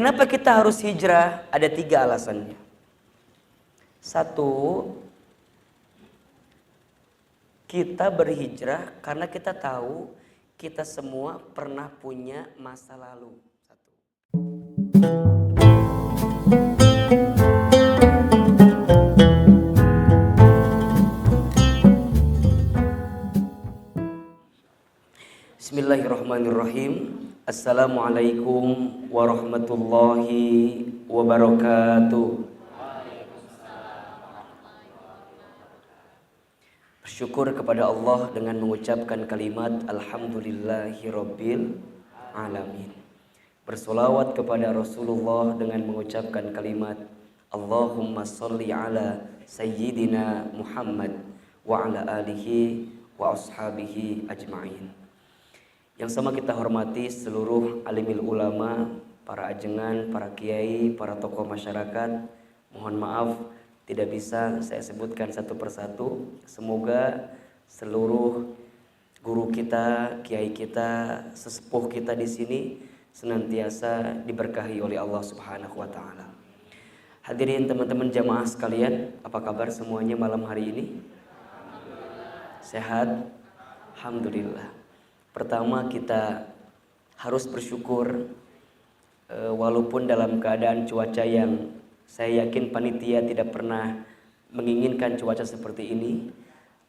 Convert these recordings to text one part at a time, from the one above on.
Kenapa kita harus hijrah? Ada 3 alasannya. 1, kita berhijrah karena kita tahu kita semua pernah punya masa lalu. 1. Bismillahirrahmanirrahim. Assalamualaikum warahmatullahi wabarakatuh. Bersyukur kepada Allah dengan mengucapkan kalimat Alhamdulillahirabbil alamin. Bersolawat kepada Rasulullah dengan mengucapkan kalimat Allahumma sholli ala sayyidina Muhammad wa ala alihi wa ashabihi ajma'in. Yang sama kita hormati seluruh alimil ulama, para ajengan, para kiai, para tokoh masyarakat. Mohon maaf tidak bisa saya sebutkan satu persatu. Semoga seluruh guru kita, kiai kita, sesepuh kita di sini senantiasa diberkahi oleh Allah Subhanahu wa taala. Hadirin teman-teman jamaah sekalian, apa kabar semuanya malam hari ini? Sehat? Alhamdulillah. Pertama, kita harus bersyukur walaupun dalam keadaan cuaca yang saya yakin panitia tidak pernah menginginkan cuaca seperti ini,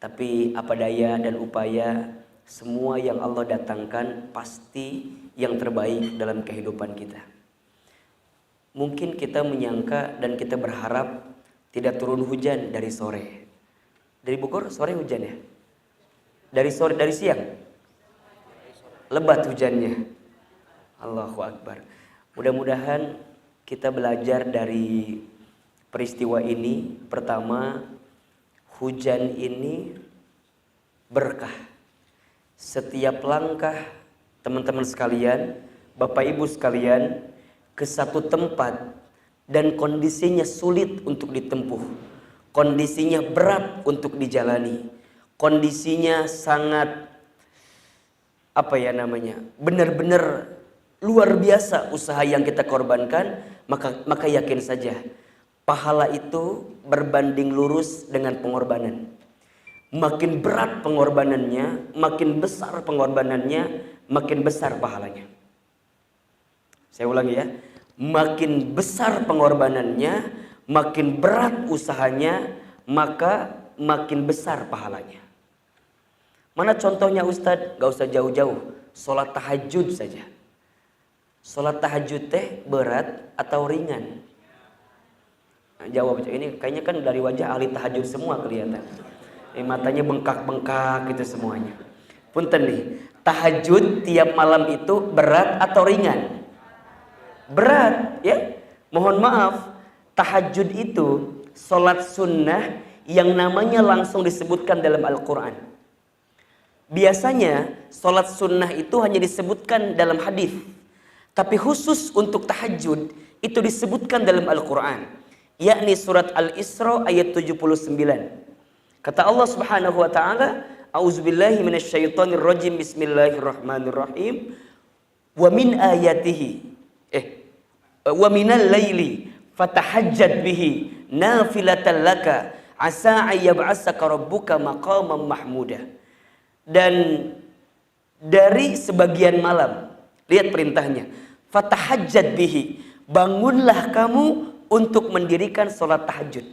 tapi apa daya dan upaya, semua yang Allah datangkan pasti yang terbaik dalam kehidupan kita. Mungkin kita menyangka dan kita berharap tidak turun hujan dari sore. Dari Bogor sore hujan ya? Dari siang? Lebat hujannya. Allahu Akbar. Mudah-mudahan kita belajar dari peristiwa ini. Pertama, hujan ini berkah. Setiap langkah teman-teman sekalian, Bapak Ibu sekalian, ke satu tempat dan kondisinya sulit untuk ditempuh, kondisinya berat untuk dijalani, kondisinya sangat benar-benar luar biasa usaha yang kita korbankan, maka yakin saja pahala itu berbanding lurus dengan pengorbanan. Makin berat pengorbanannya, makin besar pengorbanannya, makin besar pahalanya. Saya ulangi ya, makin besar pengorbanannya, makin berat usahanya, maka makin besar pahalanya. Mana contohnya Ustadz? Gak usah jauh-jauh, sholat tahajud saja. Sholat tahajud teh berat atau ringan? Nah, jawab aja. Ini kayaknya kan dari wajah ahli tahajud semua kelihatan. Matanya bengkak-bengkak gitu semuanya. Punten nih, tahajud tiap malam itu berat atau ringan? Berat ya. Mohon maaf, tahajud itu sholat sunnah yang namanya langsung disebutkan dalam Al-Quran. Biasanya sholat sunnah itu hanya disebutkan dalam hadis, tapi khusus untuk tahajud itu disebutkan dalam Al-Quran, yakni surat Al-Isra ayat 79. Kata Allah Subhanahu wa taala, A'udzubillahi minasyaitonirrajim, bismillahirrahmanirrahim. Wa min ayatihi wa minal laili fatahajjad bihi nafilatan laka asa ayyab'asaka rabbuka maqaman mahmuda. Dan dari sebagian malam, lihat perintahnya, fatahajjad bihi, bangunlah kamu untuk mendirikan sholat tahajud.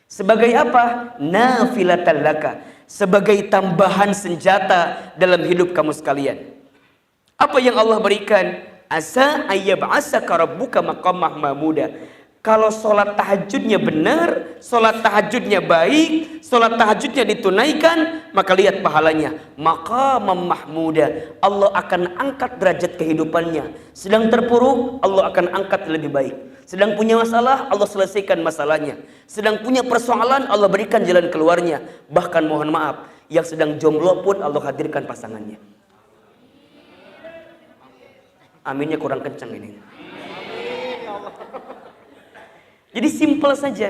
Sebagai apa? Nafilatan laka, sebagai tambahan senjata dalam hidup kamu sekalian. Apa yang Allah berikan? Asa ayyab'asaka rabbuka maqamah mahmuda. Kalau sholat tahajudnya benar, sholat tahajudnya baik, sholat tahajudnya ditunaikan, maka lihat pahalanya. Maqamam mahmuda, Allah akan angkat derajat kehidupannya. Sedang terpuruk, Allah akan angkat lebih baik. Sedang punya masalah, Allah selesaikan masalahnya. Sedang punya persoalan, Allah berikan jalan keluarnya. Bahkan mohon maaf, yang sedang jomblo pun Allah hadirkan pasangannya. Aminnya kurang kencang ini. Jadi simpel saja.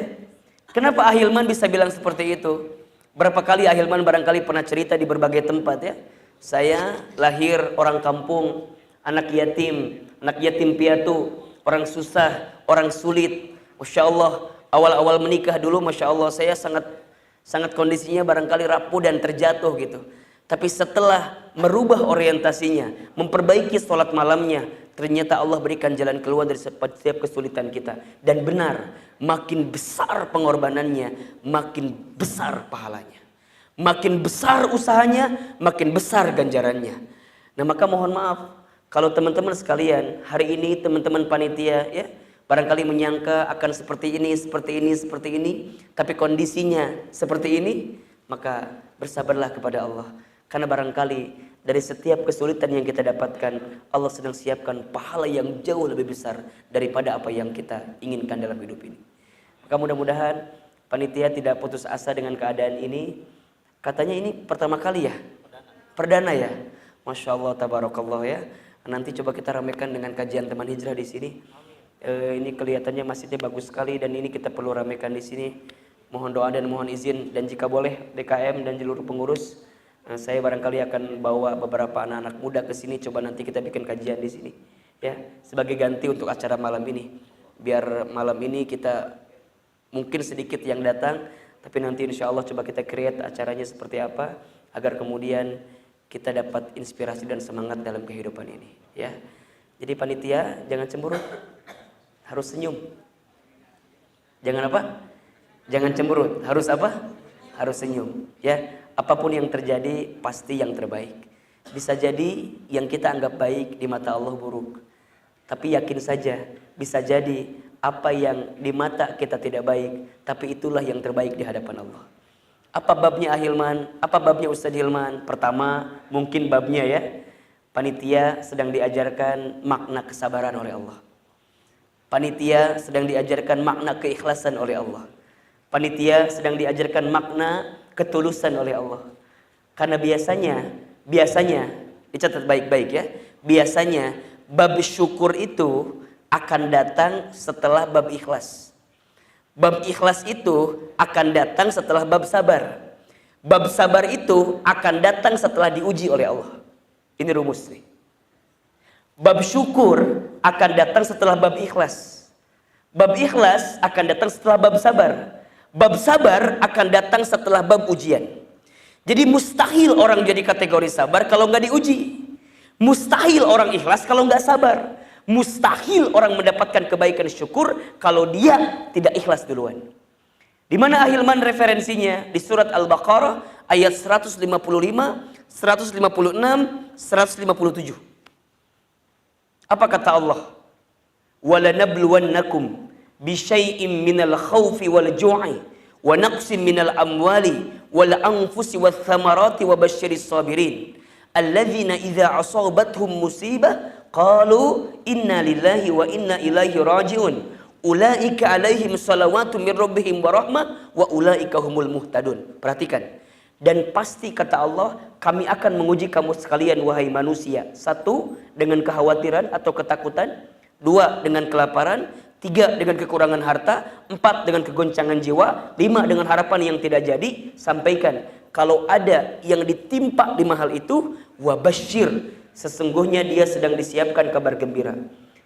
Kenapa Ahilman bisa bilang seperti itu? Berapa kali Ahilman barangkali pernah cerita di berbagai tempat ya. Saya lahir orang kampung, anak yatim piatu, orang susah, orang sulit. Masya Allah, awal-awal menikah dulu, Masya Allah, saya sangat kondisinya barangkali rapuh dan terjatuh gitu. Tapi setelah merubah orientasinya, memperbaiki sholat malamnya, ternyata Allah berikan jalan keluar dari setiap kesulitan kita. Dan benar, makin besar pengorbanannya, makin besar pahalanya. Makin besar usahanya, makin besar ganjarannya. Nah, maka mohon maaf kalau teman-teman sekalian, hari ini teman-teman panitia ya, barangkali menyangka akan seperti ini, tapi kondisinya seperti ini, maka bersabarlah kepada Allah. Karena barangkali dari setiap kesulitan yang kita dapatkan, Allah sedang siapkan pahala yang jauh lebih besar daripada apa yang kita inginkan dalam hidup ini. Maka mudah-mudahan panitia tidak putus asa dengan keadaan ini. Katanya ini pertama kali ya? Perdana ya? Masya Allah, tabarakallah ya. Nanti coba kita ramekan dengan kajian teman hijrah di sini. Ini kelihatannya masjidnya bagus sekali dan ini kita perlu ramekan di sini. Mohon doa dan mohon izin, dan jika boleh DKM dan seluruh pengurus, saya barangkali akan bawa beberapa anak-anak muda ke sini. Coba nanti kita bikin kajian di sini, ya, sebagai ganti untuk acara malam ini. Biar malam ini kita mungkin sedikit yang datang, tapi nanti insya Allah coba kita create acaranya seperti apa, agar kemudian kita dapat inspirasi dan semangat dalam kehidupan ini, ya. Jadi panitia jangan cemberut, harus senyum. Jangan apa? Jangan cemberut, harus apa? Harus senyum, ya. Apapun yang terjadi pasti yang terbaik. Bisa jadi yang kita anggap baik di mata Allah buruk, tapi yakin saja bisa jadi apa yang di mata kita tidak baik, tapi itulah yang terbaik di hadapan Allah. Apa babnya Ahilman? Apa babnya Ustadz Hilman? Pertama, mungkin babnya ya, panitia sedang diajarkan makna kesabaran oleh Allah. Panitia sedang diajarkan makna keikhlasan oleh Allah. Panitia sedang diajarkan makna ketulusan oleh Allah. Karena biasanya dicatat baik-baik ya, biasanya bab syukur itu akan datang setelah bab ikhlas. Bab ikhlas itu akan datang setelah bab sabar. Bab sabar itu akan datang setelah diuji oleh Allah. Ini rumus nih. Bab syukur akan datang setelah bab ikhlas. Bab ikhlas akan datang setelah bab sabar. Bab sabar akan datang setelah bab ujian. Jadi mustahil orang jadi kategori sabar kalau nggak diuji. Mustahil orang ikhlas kalau nggak sabar. Mustahil orang mendapatkan kebaikan syukur kalau dia tidak ikhlas duluan. Di mana Ahilman referensinya? Di surat Al-Baqarah ayat 155, 156, 157. Apa kata Allah? وَلَنَبْلُوَنَّكُمْ بِشَيْءٍ مِّنَ الْخَوْفِ وَالْجُوعِ وَنَقْصٍ مِّنَ الْأَمْوَالِ وَالْأَنفُسِ وَالثَّمَرَاتِ وَبَشِّرِ الصَّابِرِينَ الَّذِينَ إِذَا أَصَابَتْهُمْ مُصِيبَةٌ قَالُوا إِنَّا لِلَّهِ وَإِنَّا إِلَيْهِ رَاجِعُونَ أُولَئِكَ عَلَيْهِمْ صَلَوَاتٌ مِّن رَّبِّهِمْ وَرَحْمَةٌ وَأُولَئِكَ هُمُ الْمُهْتَدُونَ. Perhatikan. Dan pasti kata Allah, kami akan menguji kamu sekalian wahai manusia. 1, dengan kekhawatiran atau ketakutan. 2, dengan kelaparan. 3, dengan kekurangan harta. 4, dengan kegoncangan jiwa. 5, dengan harapan yang tidak jadi. Sampaikan, kalau ada yang ditimpa 5 hal itu, wabasyir, sesungguhnya dia sedang disiapkan kabar gembira.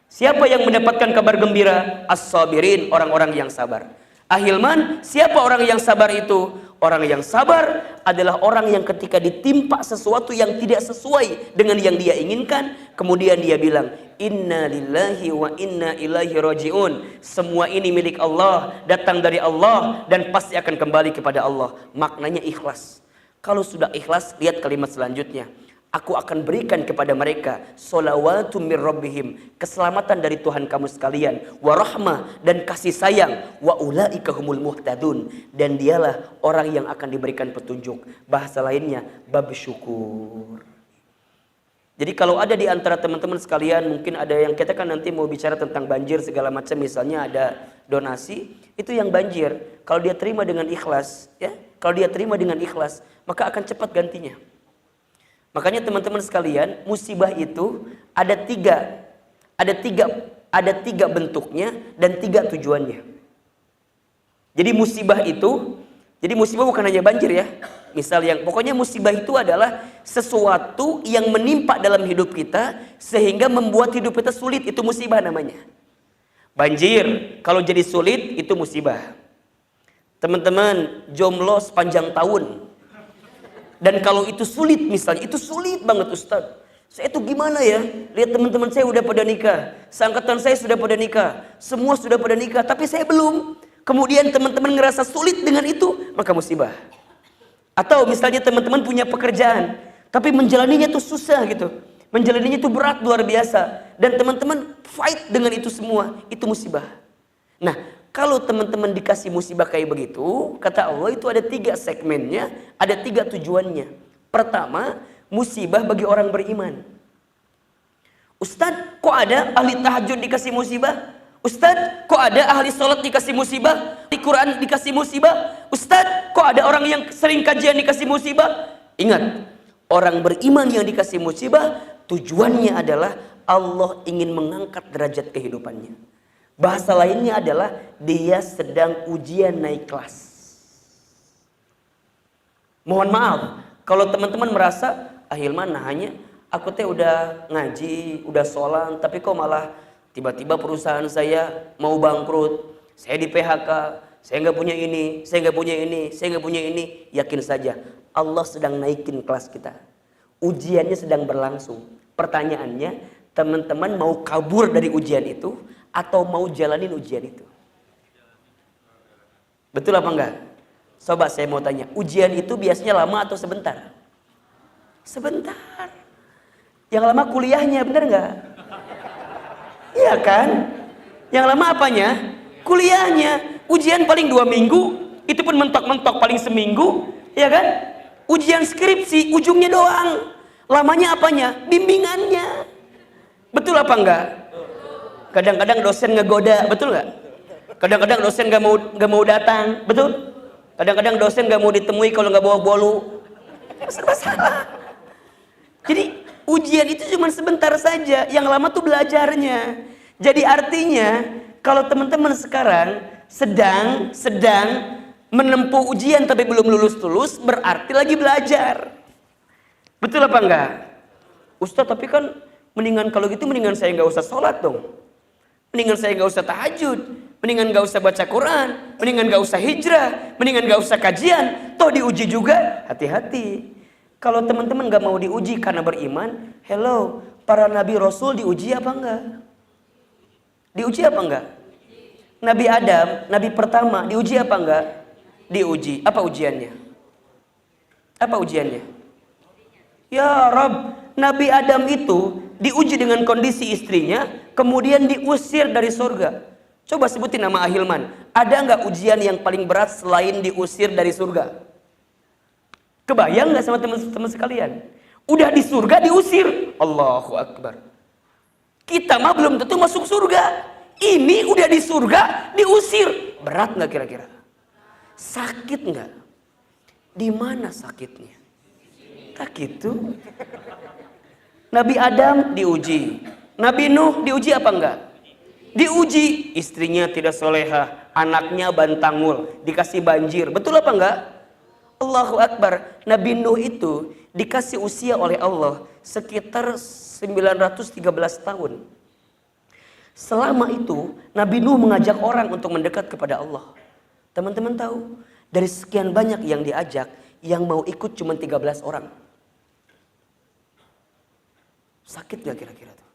Siapa yang mendapatkan kabar gembira? As-sabirin, orang-orang yang sabar. Ahilman, siapa orang yang sabar itu? Orang yang sabar adalah orang yang ketika ditimpa sesuatu yang tidak sesuai dengan yang dia inginkan, kemudian dia bilang, Inna lillahi wa inna ilaihi raji'un. Semua ini milik Allah, datang dari Allah, dan pasti akan kembali kepada Allah. Maknanya ikhlas. Kalau sudah ikhlas, lihat kalimat selanjutnya. Aku akan berikan kepada mereka sholawatun mir rabbihim, keselamatan dari Tuhan kamu sekalian, wa rahmah, dan kasih sayang, wa ulaika humul muhtadun, dan dialah orang yang akan diberikan petunjuk. Bahasa lainnya bab syukur. Jadi kalau ada di antara teman-teman sekalian, mungkin ada yang kita kan nanti mau bicara tentang banjir segala macam, misalnya ada donasi, itu yang banjir, kalau dia terima dengan ikhlas, ya, kalau dia terima dengan ikhlas, maka akan cepat gantinya. Makanya teman-teman sekalian, musibah itu ada tiga bentuknya dan 3 tujuannya. Jadi musibah itu Jadi musibah bukan hanya banjir ya. Misal yang pokoknya musibah itu adalah sesuatu yang menimpa dalam hidup kita sehingga membuat hidup kita sulit, itu musibah namanya. Banjir kalau jadi sulit itu musibah. Teman-teman jomblo sepanjang tahun. Dan kalau itu sulit misalnya, itu sulit banget Ustaz. Saya itu gimana ya? Lihat teman-teman saya udah pada nikah, seangkatan saya sudah pada nikah, semua sudah pada nikah, tapi saya belum. Kemudian teman-teman ngerasa sulit dengan itu, maka musibah. Atau misalnya teman-teman punya pekerjaan, tapi menjalaninya tuh susah gitu. Menjalaninya tuh berat luar biasa. Dan teman-teman fight dengan itu semua, itu musibah. Nah, kalau teman-teman dikasih musibah kayak begitu, kata Allah itu ada 3 segmennya, ada 3 tujuannya. Pertama, musibah bagi orang beriman. Ustadz, kok ada ahli tahajud dikasih musibah? Ustadz, kok ada ahli sholat dikasih musibah? Di Quran dikasih musibah? Ustadz, kok ada orang yang sering kajian dikasih musibah? Ingat, orang beriman yang dikasih musibah, tujuannya adalah Allah ingin mengangkat derajat kehidupannya. Bahasa lainnya adalah dia sedang ujian naik kelas. Mohon maaf, kalau teman-teman merasa, Hilman hanya aku teh udah ngaji, udah sholat, tapi kok malah tiba-tiba perusahaan saya mau bangkrut, saya di PHK, saya nggak punya ini, saya nggak punya ini, saya nggak punya ini. Yakin saja, Allah sedang naikin kelas kita. Ujiannya sedang berlangsung. Pertanyaannya, teman-teman mau kabur dari ujian itu atau mau jalanin ujian itu? Betul apa enggak? Coba saya mau tanya, ujian itu biasanya lama atau sebentar? Sebentar. Yang lama kuliahnya, bener nggak? Iya kan? Yang lama apanya? Kuliahnya. Ujian paling 2 minggu, itu pun mentok-mentok paling seminggu, ya kan? Ujian skripsi, ujungnya doang. Lamanya apanya? Bimbingannya. Betul apa enggak? Kadang-kadang dosen ngegoda, betul nggak? Kadang-kadang dosen nggak mau datang, betul? Kadang-kadang dosen nggak mau ditemui kalau nggak bawa bolu. Masalah. Jadi ujian itu cuma sebentar saja, yang lama tuh belajarnya. Jadi artinya kalau teman-teman sekarang sedang menempuh ujian tapi belum lulus, berarti lagi belajar. Betul apa enggak? Ustaz, tapi kan mendingan kalau gitu mendingan saya nggak usah sholat dong. Mendingan saya nggak usah tahajud, mendingan nggak usah baca Quran, mendingan nggak usah hijrah, mendingan nggak usah kajian. Toh diuji juga, hati-hati. Kalau teman-teman gak mau diuji karena beriman, hello, para nabi rasul diuji apa enggak? Diuji apa enggak? Nabi Adam, nabi pertama, diuji apa enggak? Diuji. Apa ujiannya? Apa ujiannya? Ya Rabb, Nabi Adam itu diuji dengan kondisi istrinya, kemudian diusir dari surga. Coba sebutin nama Ahilman. Ada enggak ujian yang paling berat selain diusir dari surga? Kebayang gak sama teman-teman sekalian? Udah di surga diusir. Allahu Akbar. Kita mah belum tentu masuk surga. Ini udah di surga diusir. Berat gak kira-kira? Sakit gak? Di mana sakitnya? Tak gitu. Nabi Adam diuji. Nabi Nuh diuji apa enggak? Diuji. Istrinya tidak soleha. Anaknya bantangul. Dikasih banjir. Betul apa enggak? Allahu Akbar. Nabi Nuh itu dikasih usia oleh Allah sekitar 913 tahun. Selama itu Nabi Nuh mengajak orang untuk mendekat kepada Allah. Teman-teman tahu, dari sekian banyak yang diajak, yang mau ikut cuma 13 orang. Sakit gak kira-kira tuh?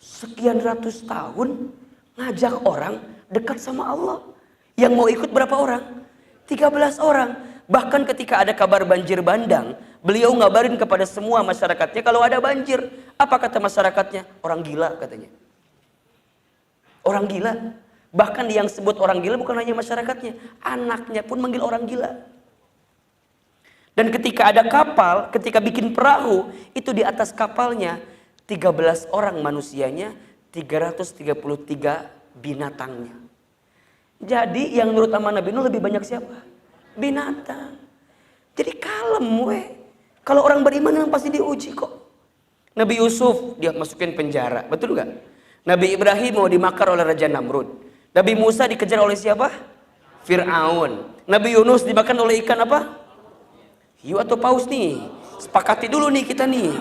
Sekian ratus tahun ngajak orang dekat sama Allah. Yang mau ikut berapa orang? 13 orang. Bahkan ketika ada kabar banjir bandang, beliau ngabarin kepada semua masyarakatnya kalau ada banjir. Apa kata masyarakatnya? Orang gila katanya. Orang gila. Bahkan yang sebut orang gila bukan hanya masyarakatnya, anaknya pun manggil orang gila. Dan ketika ada kapal, ketika bikin perahu, itu di atas kapalnya 13 orang manusianya, 333 binatangnya. Jadi yang menurut amanah Nabi Nuh lebih banyak siapa? Binatang. Jadi kalem weh. Kalau orang beriman yang pasti diuji kok. Nabi Yusuf dia masukin penjara, betul gak? Nabi Ibrahim mau dimakar oleh Raja Namrud. Nabi Musa dikejar oleh siapa? Fir'aun. Nabi Yunus dimakan oleh ikan apa? Hiu atau paus nih? Sepakati dulu nih kita nih.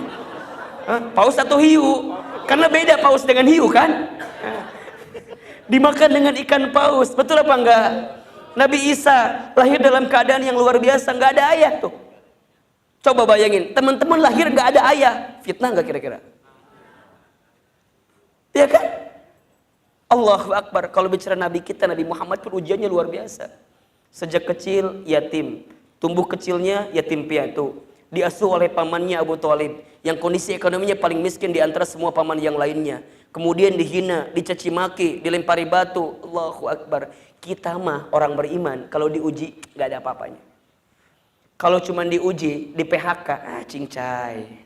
Paus atau hiu? Karena beda paus dengan hiu kan? Dimakan dengan ikan paus. Betul apa enggak? Nabi Isa lahir dalam keadaan yang luar biasa, nggak ada ayah tuh. Coba bayangin, teman-teman lahir nggak ada ayah, fitnah nggak kira-kira? Ya kan? Allahu Akbar. Kalau bicara Nabi kita, Nabi Muhammad pun ujiannya luar biasa. Sejak kecil yatim, tumbuh kecilnya yatim piatu, diasuh oleh pamannya Abu Thalib, yang kondisi ekonominya paling miskin di antara semua paman yang lainnya. Kemudian dihina, dicaci maki, dilempari batu. Allahu Akbar. Kita mah orang beriman, kalau diuji nggak ada apa-apanya. Kalau cuma diuji, di PHK, cincai.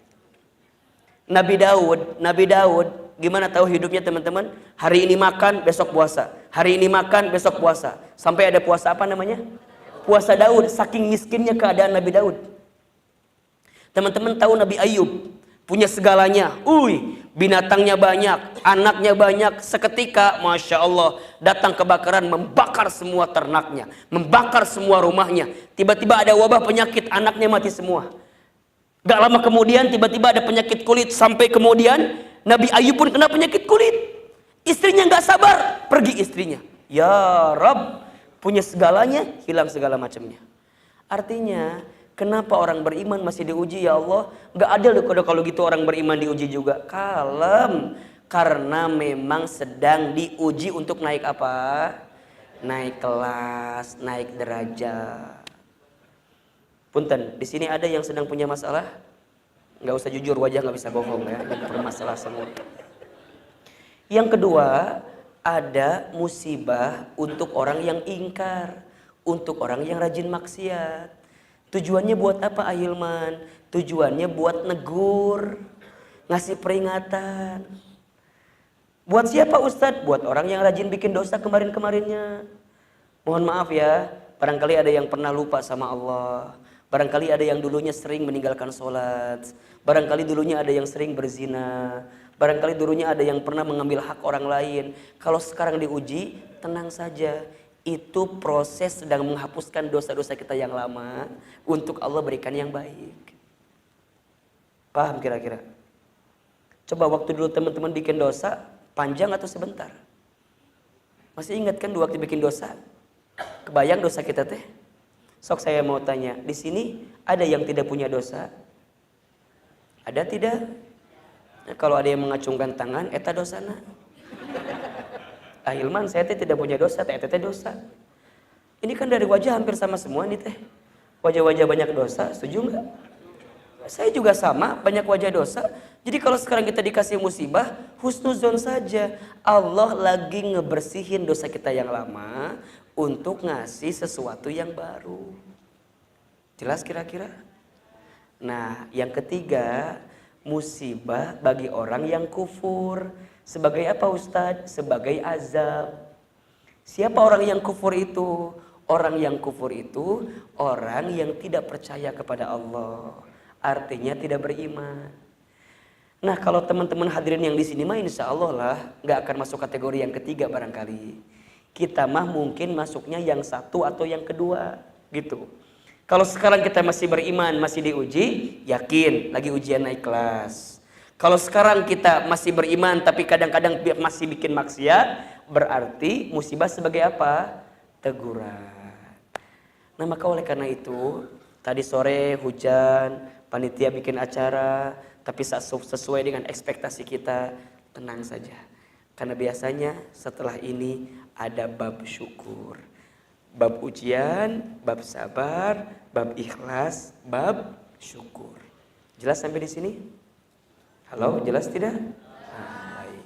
Nabi Daud, gimana tahu hidupnya teman-teman? Hari ini makan, besok puasa. Hari ini makan, besok puasa. Sampai ada puasa apa namanya? Puasa Daud, saking miskinnya keadaan Nabi Daud. Teman-teman tahu Nabi Ayub, punya segalanya. Binatangnya banyak, anaknya banyak. Seketika, Masya Allah, datang kebakaran, membakar semua ternaknya, membakar semua rumahnya. Tiba-tiba ada wabah penyakit, anaknya mati semua. Gak lama kemudian tiba-tiba ada penyakit kulit. Sampai kemudian Nabi Ayub pun kena penyakit kulit. Istrinya gak sabar, pergi istrinya. Ya Rabb, punya segalanya, hilang segala macamnya. Artinya, kenapa orang beriman masih diuji ya Allah? Gak adil kalau gitu orang beriman diuji juga. Kalem. Karena memang sedang diuji untuk naik apa? Naik kelas, naik derajat. Punten, di sini ada yang sedang punya masalah? Gak usah jujur, wajah gak bisa bohong ya. Ini bermasalah semua. Yang kedua, ada musibah untuk orang yang ingkar, untuk orang yang rajin maksiat. Tujuannya buat apa Ahilman? Tujuannya buat negur, ngasih peringatan. Buat siapa Ustadz? Buat orang yang rajin bikin dosa kemarin-kemarinnya. Mohon maaf ya, barangkali ada yang pernah lupa sama Allah. Barangkali ada yang dulunya sering meninggalkan sholat. Barangkali dulunya ada yang sering berzina. Barangkali dulunya ada yang pernah mengambil hak orang lain. Kalau sekarang diuji, tenang saja. Itu proses sedang menghapuskan dosa-dosa kita yang lama untuk Allah berikan yang baik. Paham kira-kira? Coba waktu dulu teman-teman bikin dosa, panjang atau sebentar? Masih ingat kan waktu bikin dosa? Kebayang dosa kita teh? Sok saya mau tanya, di sini ada yang tidak punya dosa? Ada tidak? Nah, kalau ada yang mengacungkan tangan, eta dosana. Ahilman, saya teh tidak punya dosa, teh dosa. Ini kan dari wajah hampir sama semua nih teh. Wajah-wajah banyak dosa, setuju nggak? Saya juga sama, banyak wajah dosa. Jadi kalau sekarang kita dikasih musibah, husnuzon saja. Allah lagi ngebersihin dosa kita yang lama untuk ngasih sesuatu yang baru. Jelas kira-kira? Nah, yang ketiga, musibah bagi orang yang kufur. Sebagai apa Ustadz? Sebagai azab. Siapa orang yang kufur itu? Orang yang kufur itu orang yang tidak percaya kepada Allah. Artinya tidak beriman. Nah, kalau teman-teman hadirin yang di sini mah insya Allah lah nggak akan masuk kategori yang ketiga barangkali. Kita mah mungkin masuknya yang satu atau yang kedua gitu. Kalau sekarang kita masih beriman, masih diuji, yakin lagi ujian naik kelas. Kalau sekarang kita masih beriman tapi kadang-kadang masih bikin maksiat, berarti musibah sebagai apa? Teguran. Nah, maka oleh karena itu, tadi sore hujan, panitia bikin acara, tapi sesuai dengan ekspektasi kita, tenang saja. Karena biasanya setelah ini ada bab syukur. Bab ujian, bab sabar, bab ikhlas, bab syukur. Jelas sampai di sini? Halo, jelas tidak? Nah, baik.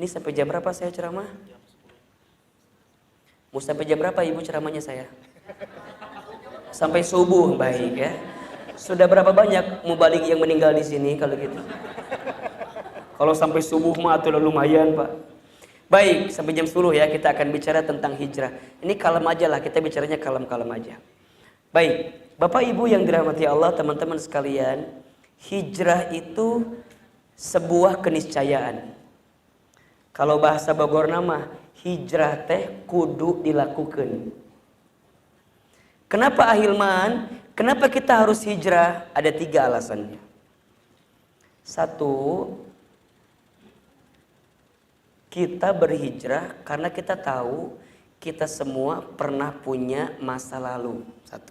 Ini sampai jam berapa saya ceramah? Mau sampai jam berapa ibu ceramahnya saya? Sampai subuh, baik ya. Sudah berapa banyak mubalik yang meninggal di sini kalau gitu? Kalau sampai subuh mah itu lumayan Pak. Baik, sampai jam 10 ya kita akan bicara tentang hijrah. Ini kalem aja lah, kita bicaranya kalem-kalem aja. Baik, Bapak Ibu yang dirahmati Allah, teman-teman sekalian, hijrah itu sebuah keniscayaan. Kalau bahasa Bogor nama, hijrah teh kudu dilakukan. Kenapa Ahilman? Kenapa kita harus hijrah? Ada 3 alasannya. 1, kita berhijrah karena kita tahu kita semua pernah punya masa lalu. 1.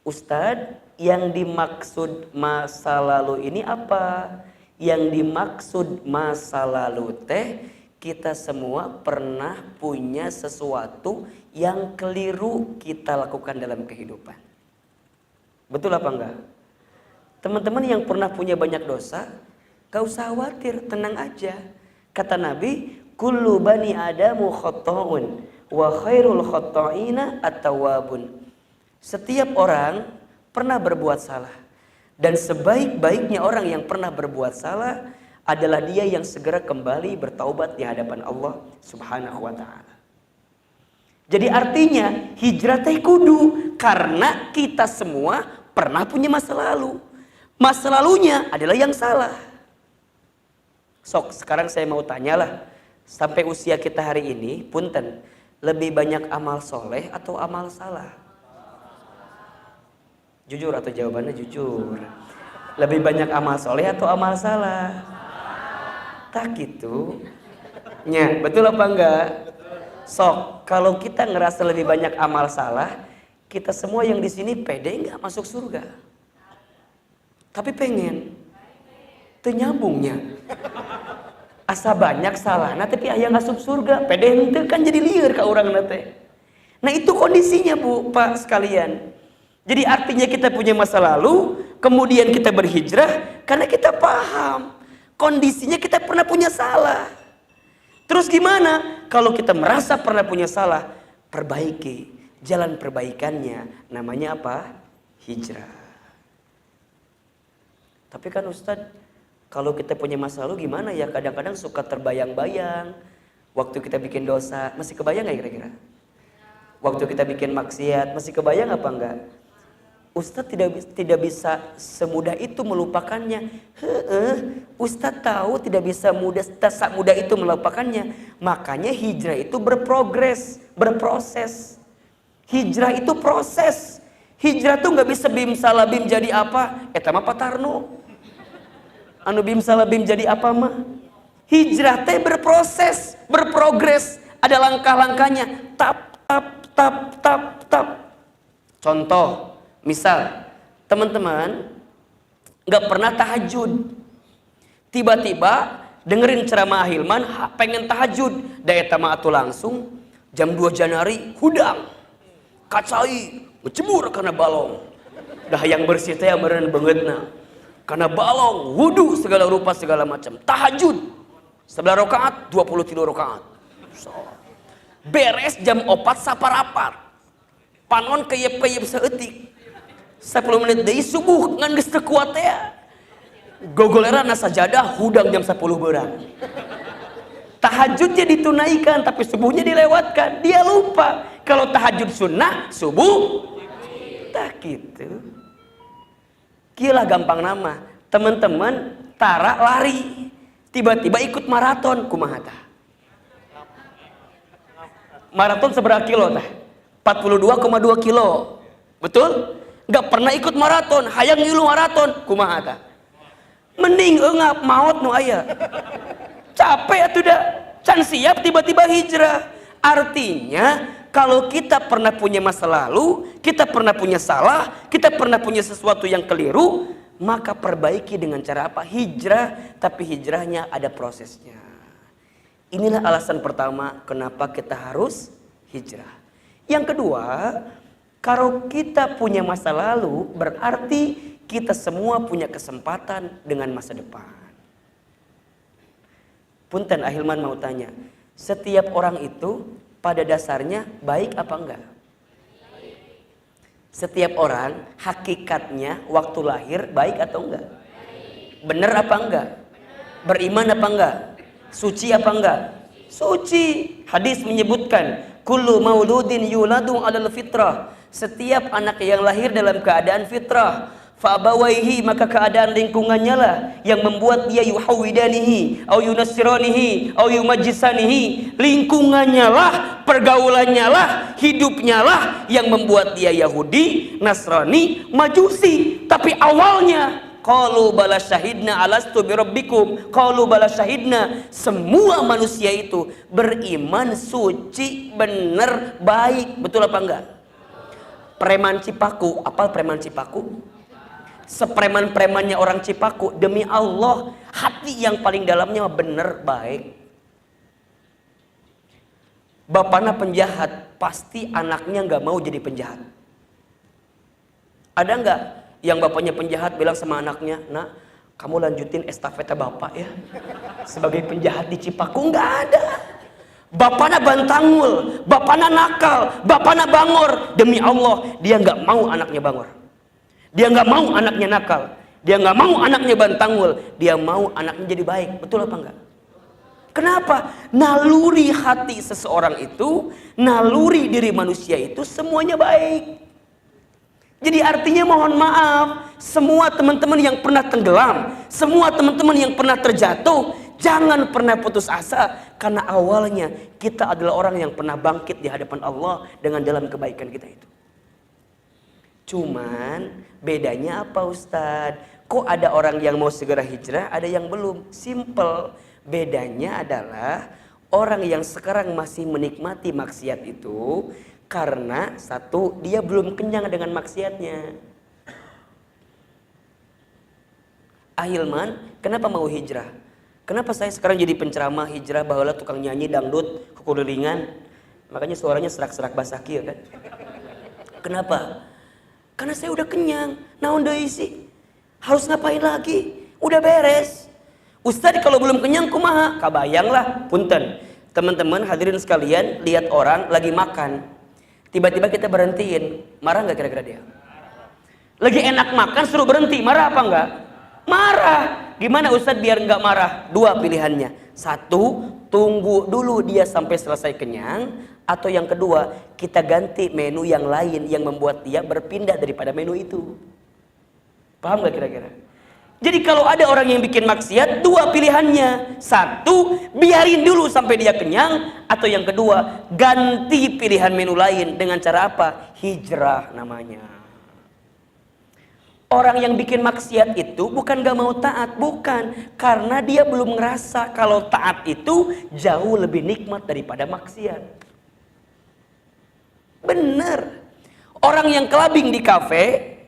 Ustadz, yang dimaksud masa lalu ini apa? Yang dimaksud masa lalu kita semua pernah punya sesuatu yang keliru kita lakukan dalam kehidupan. Betul apa enggak? Teman-teman yang pernah punya banyak dosa, gak usah khawatir, tenang aja. Kata Nabi, kullu bani adamu khatta'un wa khairul khatta'ina at-tawwabun. Setiap orang pernah berbuat salah, dan sebaik-baiknya orang yang pernah berbuat salah adalah dia yang segera kembali bertaubat di hadapan Allah Subhanahu wa ta'ala. Jadi artinya hijrah teh kudu karena kita semua pernah punya masa lalu. Masa lalunya adalah yang salah. Sok, sekarang saya mau tanyalah, sampai usia kita hari ini, punten, lebih banyak amal soleh atau amal salah? Jujur atau jawabannya jujur? Lebih banyak amal soleh atau amal salah? Tak gitu. Nya, betul apa enggak? Sok, kalau kita ngerasa lebih banyak amal salah, kita semua yang di sini pede enggak masuk surga? Tapi pengen. Teu nyambungnya. Asa banyak salah, nah tapi aya masuk surga, pede henteu kan jadi lieur ka urangna teh. Nah itu kondisinya Bu, Pak sekalian. Jadi artinya kita punya masa lalu, kemudian kita berhijrah karena kita paham kondisinya kita pernah punya salah. Terus gimana? Kalau kita merasa pernah punya salah, perbaiki. Jalan perbaikannya namanya apa? Hijrah. Tapi kan Ustadz, kalau kita punya masa lalu gimana ya? Kadang-kadang suka terbayang-bayang. Waktu kita bikin dosa, masih kebayang gak kira-kira? Waktu kita bikin maksiat, masih kebayang apa enggak? Ustadz tidak bisa semudah itu melupakannya. Ustadz tahu tidak bisa mudah itu melupakannya. Makanya hijrah itu berproses. Hijrah itu proses. Hijrah tuh nggak bisa bim salah bim jadi apa? Eta mah patarno. Anu bim salah bim jadi apa mah? Hijrah teh berproses, berprogres. Ada langkah-langkahnya. Tap. Contoh. Misal, teman-teman gak pernah tahajud. Tiba-tiba dengerin ceramah Hilman, pengen tahajud. Daya tamatu langsung, jam 2 Januari, hudang. Kacai, ngecebur karena balong. Dah yang bersih teh meureun beungeutna. Karena balong, wudu segala rupa segala macam. Tahajud, 11 rakaat, 23 rakaat. Beres jam 4 saparapat. Panon keyep-keyep seeutik. 10 menit deui subuh ngan geus teu kuat teh. Gogolera na sajadah hudang jam 10 beurang. Tahajudnya ditunaikan tapi subuhnya dilewatkan. Dia lupa kalau tahajud sunnah, subuh tak gitu. Gila gampang nama. Teman-teman tara lari, tiba-tiba ikut maraton kumaha tah? Maraton seberapa kilo tah? 42,2 kilo. Betul? Gak pernah ikut maraton, hayang ngilu maraton, kumaha tah? Mending eungap maot nu aya. Capek atuh da, can siap tiba-tiba hijrah. Artinya kalau kita pernah punya masa lalu, kita pernah punya salah, kita pernah punya sesuatu yang keliru, maka perbaiki dengan cara apa? Hijrah, tapi hijrahnya ada prosesnya. Inilah alasan pertama kenapa kita harus hijrah. Yang kedua, kalau kita punya masa lalu, berarti kita semua punya kesempatan dengan masa depan. Punten Ahilman mau tanya, setiap orang itu pada dasarnya baik apa enggak? Setiap orang hakikatnya waktu lahir baik atau enggak? Bener apa enggak? Beriman apa enggak? Suci apa enggak? Suci. Hadis menyebutkan, kullu mauludin yuladu 'alal fitrah. Setiap anak yang lahir dalam keadaan fitrah. Fa'abawaihi, maka keadaan lingkungannya lah yang membuat dia yuhawidanihi au yunassiranihi au yumajjisanihi. Lingkungannya lah, pergaulannya lah, hidupnya lah yang membuat dia Yahudi, Nasrani, Majusi. Tapi awalnya qalu bala syahidna alastu birabbikum, qalu bala syahidna. Semua manusia itu beriman, suci, benar, baik. Betul apa enggak? Preman Cipaku, apal preman Cipaku? Sepreman-premannya orang Cipaku, demi Allah, hati yang paling dalamnya benar, baik. Bapaknya penjahat, pasti anaknya nggak mau jadi penjahat. Ada nggak yang bapaknya penjahat bilang sama anaknya, nak, kamu lanjutin estafeta bapak ya, sebagai penjahat di Cipaku? Nggak ada. Bapaknya bantangul, bapaknya nakal, bapaknya bangor. Demi Allah, dia nggak mau anaknya bangor. Dia nggak mau anaknya nakal, dia nggak mau anaknya bantangul, dia mau anaknya jadi baik. Betul apa enggak? Kenapa? Naluri hati seseorang itu, naluri diri manusia itu semuanya baik. Jadi artinya mohon maaf, semua teman-teman yang pernah tenggelam, semua teman-teman yang pernah terjatuh, jangan pernah putus asa, karena awalnya kita adalah orang yang pernah bangkit di hadapan Allah dengan dalam kebaikan kita itu. Cuman bedanya apa Ustadz? Kok ada orang yang mau segera hijrah, ada yang belum? Simple. Bedanya adalah orang yang sekarang masih menikmati maksiat itu karena satu, dia belum kenyang dengan maksiatnya. Ahilman, kenapa mau hijrah? Kenapa saya sekarang jadi penceramah hijrah, baheula tukang nyanyi dangdut, kekulilingan? Makanya suaranya serak-serak basah kieu kan? Kenapa? Karena saya udah kenyang. Naon deui sih? Harus ngapain lagi? Udah beres. Ustadz kalau belum kenyang kumaha? Kabayang lah, punten. Teman-teman hadirin sekalian, lihat orang lagi makan. Tiba-tiba kita berhentiin. Marah nggak kira-kira dia? Lagi enak makan suruh berhenti. Marah apa enggak? Marah. Gimana Ustadz biar nggak marah? Dua pilihannya. Satu, tunggu dulu dia sampai selesai kenyang. Atau yang kedua, kita ganti menu yang lain yang membuat dia berpindah daripada menu itu. Paham gak kira-kira? Jadi kalau ada orang yang bikin maksiat, dua pilihannya. Satu, biarin dulu sampai dia kenyang. Atau yang kedua, ganti pilihan menu lain. Dengan cara apa? Hijrah namanya. Orang yang bikin maksiat itu bukan gak mau taat. Bukan. Karena dia belum ngerasa kalau taat itu jauh lebih nikmat daripada maksiat. Bener. Orang yang kelabing di kafe,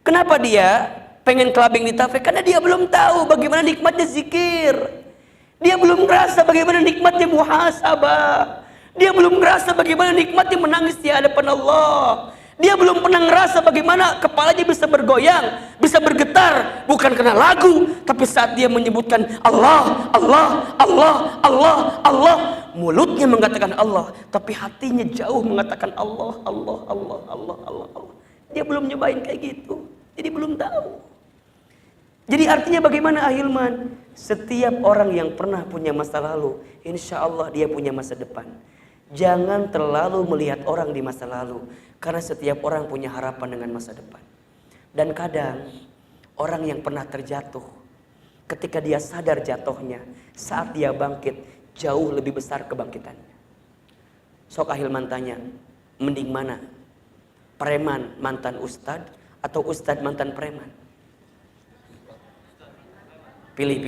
kenapa dia pengen kelabing di kafe? Karena dia belum tahu bagaimana nikmatnya zikir. Dia belum merasa bagaimana nikmatnya muhasabah. Dia belum merasa bagaimana nikmatnya menangis di hadapan Allah. Dia belum pernah ngerasa bagaimana kepalanya bisa bergoyang, bisa bergetar, bukan karena lagu, tapi saat dia menyebutkan Allah, Allah, Allah, Allah, Allah. Mulutnya mengatakan Allah, tapi hatinya jauh mengatakan Allah, Allah, Allah, Allah, Allah, Allah. Dia belum nyobain kayak gitu, jadi belum tahu. Jadi artinya bagaimana Ahilman? Setiap orang yang pernah punya masa lalu, insya Allah dia punya masa depan. Jangan terlalu melihat orang di masa lalu, karena setiap orang punya harapan dengan masa depan. Dan kadang orang yang pernah terjatuh, ketika dia sadar jatuhnya, saat dia bangkit, jauh lebih besar kebangkitannya. Sok Ahilman tanya, mending mana? Preman mantan ustad atau ustad mantan preman? Pilih.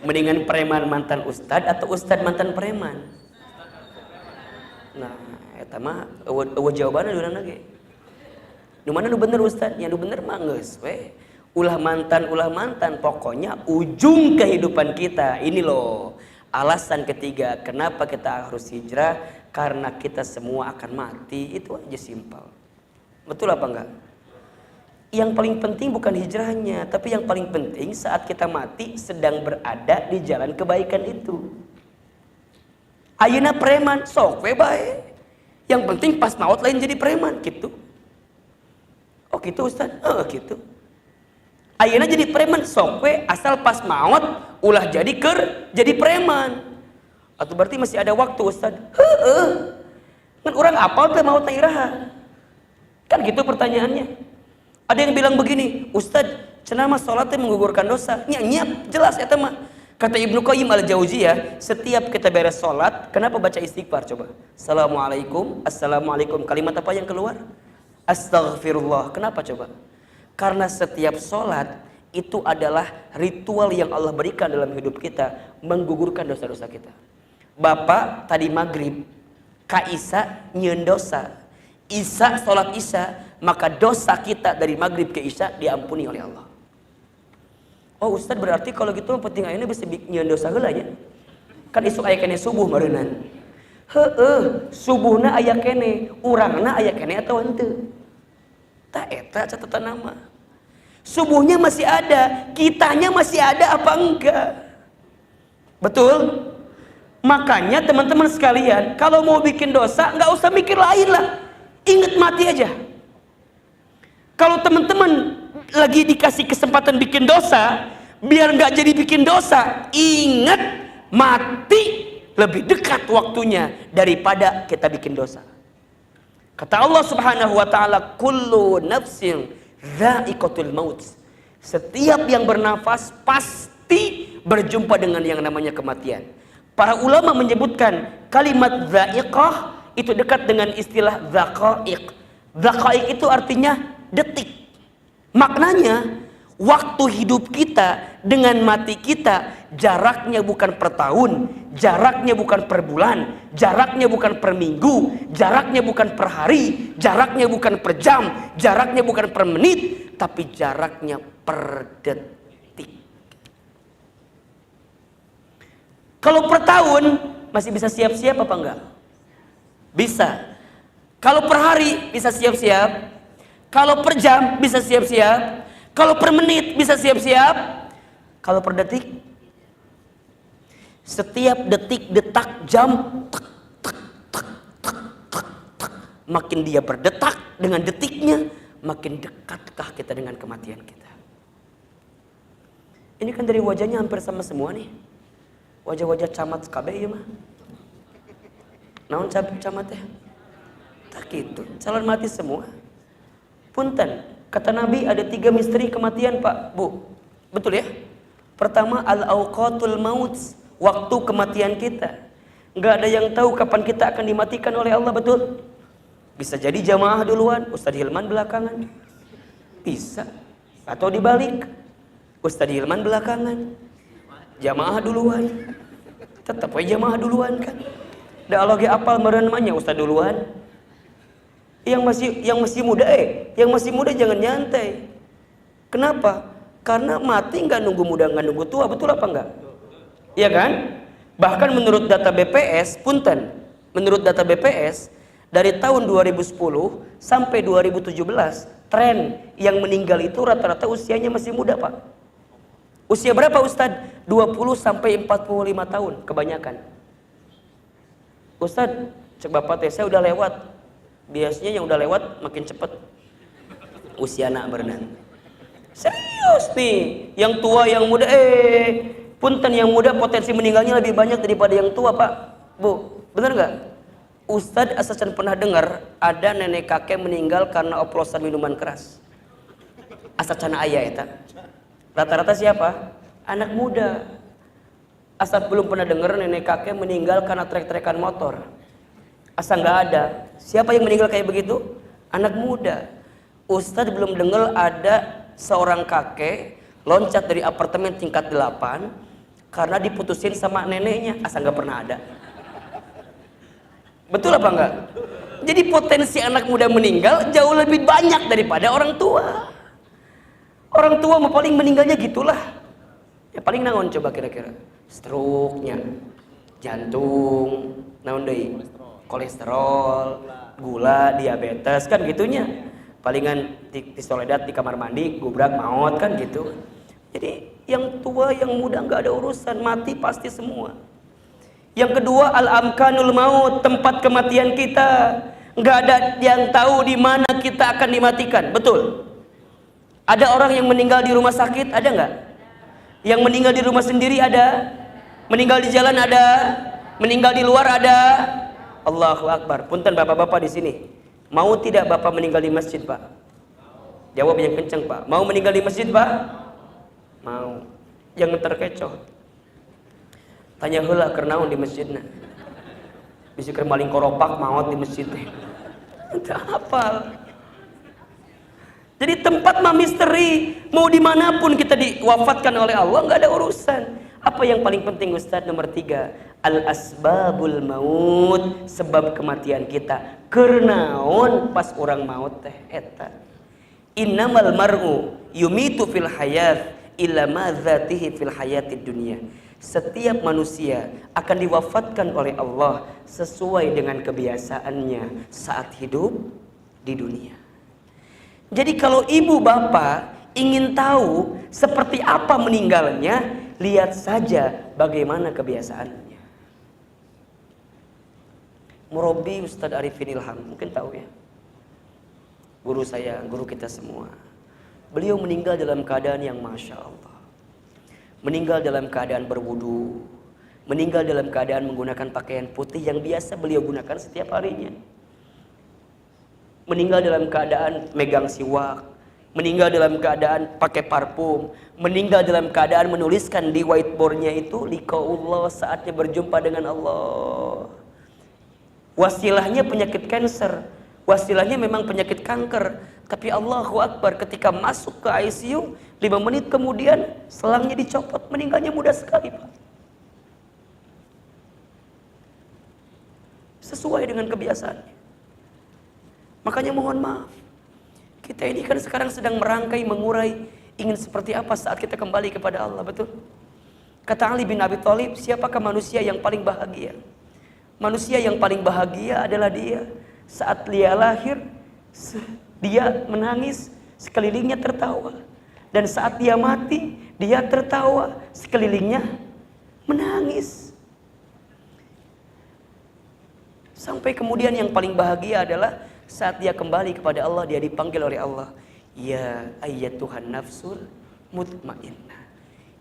Mendingan preman mantan ustad atau ustad mantan preman? Nah, eta mah eueuh jawabanna dina ge. Nu mana nu bener ustadnya? Nu bener mah geus we. Ulah mantan, pokoknya ujung kehidupan kita ini loh. Alasan ketiga kenapa kita harus hijrah, karena kita semua akan mati. Itu aja simpel. Betul apa enggak? Yang paling penting bukan hijrahnya, tapi yang paling penting saat kita mati sedang berada di jalan kebaikan itu. Ayeuna preman sok we bae. Yang penting pas maut lain jadi preman gitu. Oh gitu Ustaz? Oh gitu. Ayeuna jadi preman sok we asal pas maut ulah jadi preman. Atau berarti masih ada waktu Ustaz? Heueuh. Kan urang apal teh maut teh iraha. Kan gitu pertanyaannya. Ada yang bilang begini, Ustadz, cenama sholatnya menggugurkan dosa. Nyiap, jelas ya teman. Kata Ibnu Qayyim al-Jauziyah, setiap kita beres sholat, kenapa baca istighfar coba? Assalamualaikum, assalamualaikum. Kalimat apa yang keluar? Astaghfirullah. Kenapa coba? Karena setiap sholat itu adalah ritual yang Allah berikan dalam hidup kita, menggugurkan dosa-dosa kita. Bapak tadi maghrib, Ka Isya nyeun dosa. Isya, sholat Isya, maka dosa kita dari maghrib ke Isya diampuni oleh Allah. Oh Ustaz, berarti kalau gitu penting ayeuna bisa nyeun dosa heula nya. Kan isuk aya kene subuh meureunnan. Heueuh, subuhna aya kene, urangna aya kene atawa henteu. Tak eta catatan nama. Subuhnya masih ada, kitanya masih ada apa enggak? Betul? Makanya teman-teman sekalian, kalau mau bikin dosa nggak usah mikir lain lah. Ingat mati aja. Kalau teman-teman lagi dikasih kesempatan bikin dosa, biar nggak jadi bikin dosa, ingat mati lebih dekat waktunya daripada kita bikin dosa. Kata Allah Subhanahu wa taala, kullu nafsin dha'iqatul maut. Setiap yang bernafas pasti berjumpa dengan yang namanya kematian. Para ulama menyebutkan kalimat dha'iqah itu dekat dengan istilah dzaqaiq. Dzaqaiq itu artinya detik. Maknanya waktu hidup kita dengan mati kita jaraknya bukan per tahun, jaraknya bukan per bulan, jaraknya bukan per minggu, jaraknya bukan per hari, jaraknya bukan per jam, jaraknya bukan per menit, tapi jaraknya per detik. Kalau per tahun masih bisa siap-siap apa enggak? Bisa. Kalau per hari bisa siap-siap. Kalau per jam bisa siap-siap. Kalau per menit bisa siap-siap. Kalau per detik, setiap detik, detak, jam, tak, tak, tak, tak, tak, tak. Makin dia berdetak dengan detiknya, makin dekatkah kita dengan kematian kita. Ini kan dari wajahnya hampir sama semua nih. Wajah-wajah camat KB ya mah. Naon camat teh? Tak gitu. Calon mati semua. Punten. Kata Nabi ada 3 misteri kematian Pak, Bu. Betul ya? Pertama al-awqatul maut, waktu kematian kita. Nggak ada yang tahu kapan kita akan dimatikan oleh Allah, betul? Bisa jadi jamaah duluan, Ustadz Hilman belakangan. Bisa. Atau dibalik. Ustadz Hilman belakangan. Jamaah duluan. Tetap aja jamaah duluan kan. Da Allah ge apal meureun mah nya Ustadz duluan. Yang masih muda jangan nyantai. Kenapa? Karena mati nggak nunggu muda, nggak nunggu tua, betul apa enggak? Iya kan? Bahkan menurut data BPS, punten, menurut data BPS dari tahun 2010 sampai 2017 tren yang meninggal itu rata-rata usianya masih muda Pak. Usia berapa Ustadz? 20 sampai 45 tahun kebanyakan. Ustadz, cek bapak teh saya udah lewat. Biasanya yang udah lewat makin cepet usia anak berenang. Serius nih, yang tua yang muda punten yang muda potensi meninggalnya lebih banyak daripada yang tua Pak, Bu. Bener nggak? Ustadz asasan pernah dengar ada nenek kakek meninggal karena oplosan minuman keras. Asasan ayah eta. Rata-rata siapa? Anak muda. Asal belum pernah dengar nenek kakek meninggal karena trek-trekan motor. Asal nggak ada. Siapa yang meninggal kayak begitu? Anak muda. Ustadz belum dengar ada seorang kakek loncat dari apartemen tingkat 8 karena diputusin sama neneknya. Asal nggak pernah ada. Betul apa enggak? Jadi potensi anak muda meninggal jauh lebih banyak daripada orang tua. Orang tua mah paling meninggalnya gitulah. Ya paling naon coba kira-kira? Stroke-nya, jantung, naon deui? Kolesterol, gula, diabetes kan gitunya. Palingan di soledat di kamar mandi, gubrak maut kan gitu. Jadi yang tua, yang muda nggak ada urusan, mati pasti semua. Yang kedua al-amkanul maut, tempat kematian kita. Nggak ada yang tahu di mana kita akan dimatikan, betul? Ada orang yang meninggal di rumah sakit, ada nggak? Yang meninggal di rumah sendiri ada? Meninggal di jalan ada? Meninggal di luar ada? Allahu Akbar. Punten bapak-bapak di sini. Mau tidak bapak meninggal di masjid Pak? Jawab yang kencang, Pak. Mau meninggal di masjid, Pak? Mau. Jangan terkecoh. Tanya heula keur naon di masjidna. Bisa keur maling koropak maot di masjid teh. Teu hafal. Jadi tempat mah misteri. Mau dimanapun kita diwafatkan oleh Allah, nggak ada urusan. Apa yang paling penting Ustaz? Nomor 3, al-asbabul maut, sebab kematian kita. Kernaon pas orang maut teh eta. Innamal mar'u yumitu fil hayat illa ma dzatihi fil hayatid dunya. Setiap manusia akan diwafatkan oleh Allah sesuai dengan kebiasaannya saat hidup di dunia. Jadi kalau ibu bapak ingin tahu seperti apa meninggalnya, lihat saja bagaimana kebiasaannya. Murabi Ustadz Arifin Ilham, mungkin tahu ya. Guru saya, guru kita semua. Beliau meninggal dalam keadaan yang Masya Allah. Meninggal dalam keadaan berwudu. Meninggal dalam keadaan menggunakan pakaian putih yang biasa beliau gunakan setiap harinya. Meninggal dalam keadaan megang siwak. Meninggal dalam keadaan pakai parfum. Meninggal dalam keadaan menuliskan di whiteboardnya itu liqaullah, saatnya berjumpa dengan Allah. Wasilahnya penyakit kanker, wasilahnya memang penyakit kanker, tapi Allahu Akbar, ketika masuk ke ICU 5 menit kemudian selangnya dicopot, meninggalnya mudah sekali, Pak. Sesuai dengan kebiasaannya. Makanya mohon maaf, kita ini kan sekarang sedang merangkai, mengurai, ingin seperti apa saat kita kembali kepada Allah, betul? Kata Ali bin Abi Thalib, siapakah manusia yang paling bahagia? Manusia yang paling bahagia adalah dia saat dia lahir, dia menangis, sekelilingnya tertawa. Dan saat dia mati, dia tertawa, sekelilingnya menangis. Sampai kemudian yang paling bahagia adalah saat dia kembali kepada Allah, dia dipanggil oleh Allah, ya ayyatuhan nafsul mutmainnah,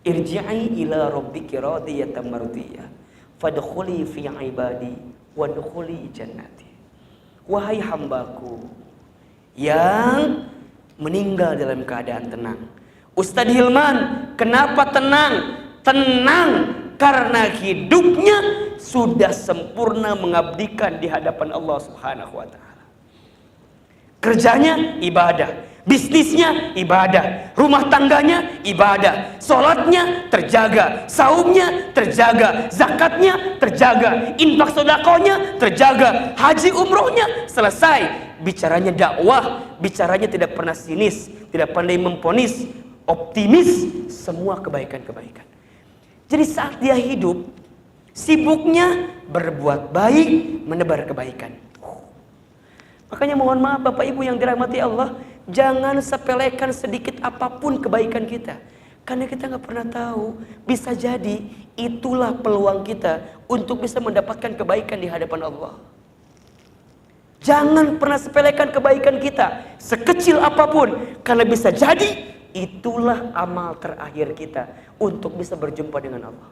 irji'i ila rabbiki radiyatan mardiyah, fadkhuli fi ibadi wadkhuli jannati. Wahai hambaku yang meninggal dalam keadaan tenang. Ustadz Hilman, kenapa tenang? Tenang karena hidupnya sudah sempurna mengabdikan di hadapan Allah Subhanahu wa taala. Kerjanya ibadah, bisnisnya ibadah, rumah tangganya ibadah, sholatnya terjaga, saumnya terjaga, zakatnya terjaga, infak sedekahnya terjaga, haji umrohnya selesai. Bicaranya dakwah, bicaranya tidak pernah sinis, tidak pandai memponis, optimis, semua kebaikan-kebaikan. Jadi saat dia hidup, sibuknya berbuat baik, menebar kebaikan. Makanya mohon maaf Bapak Ibu yang dirahmati Allah, jangan sepelekan sedikit apapun kebaikan kita. Karena kita nggak pernah tahu, bisa jadi itulah peluang kita untuk bisa mendapatkan kebaikan di hadapan Allah. Jangan pernah sepelekan kebaikan kita, sekecil apapun, karena bisa jadi itulah amal terakhir kita untuk bisa berjumpa dengan Allah.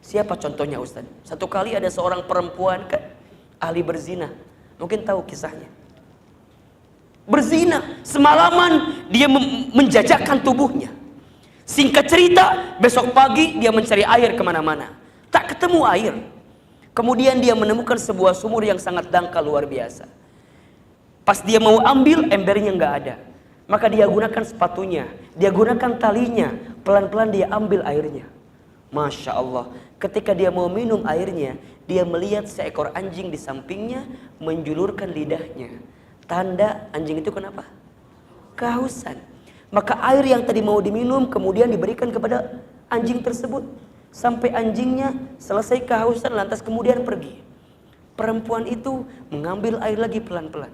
Siapa contohnya Ustaz? Satu kali ada seorang perempuan kan, ahli berzina, mungkin tahu kisahnya. Berzina, semalaman dia menjajakan tubuhnya. Singkat cerita, besok pagi dia mencari air kemana-mana, tak ketemu air. Kemudian dia menemukan sebuah sumur yang sangat dangkal luar biasa. Pas dia mau ambil, embernya nggak ada. Maka dia gunakan sepatunya, dia gunakan talinya, pelan-pelan dia ambil airnya. Masya Allah, ketika dia mau minum airnya, dia melihat seekor anjing di sampingnya menjulurkan lidahnya. Tanda anjing itu kenapa? Kehausan. Maka air yang tadi mau diminum kemudian diberikan kepada anjing tersebut. Sampai anjingnya selesai kehausan lantas kemudian pergi. Perempuan itu mengambil air lagi pelan-pelan.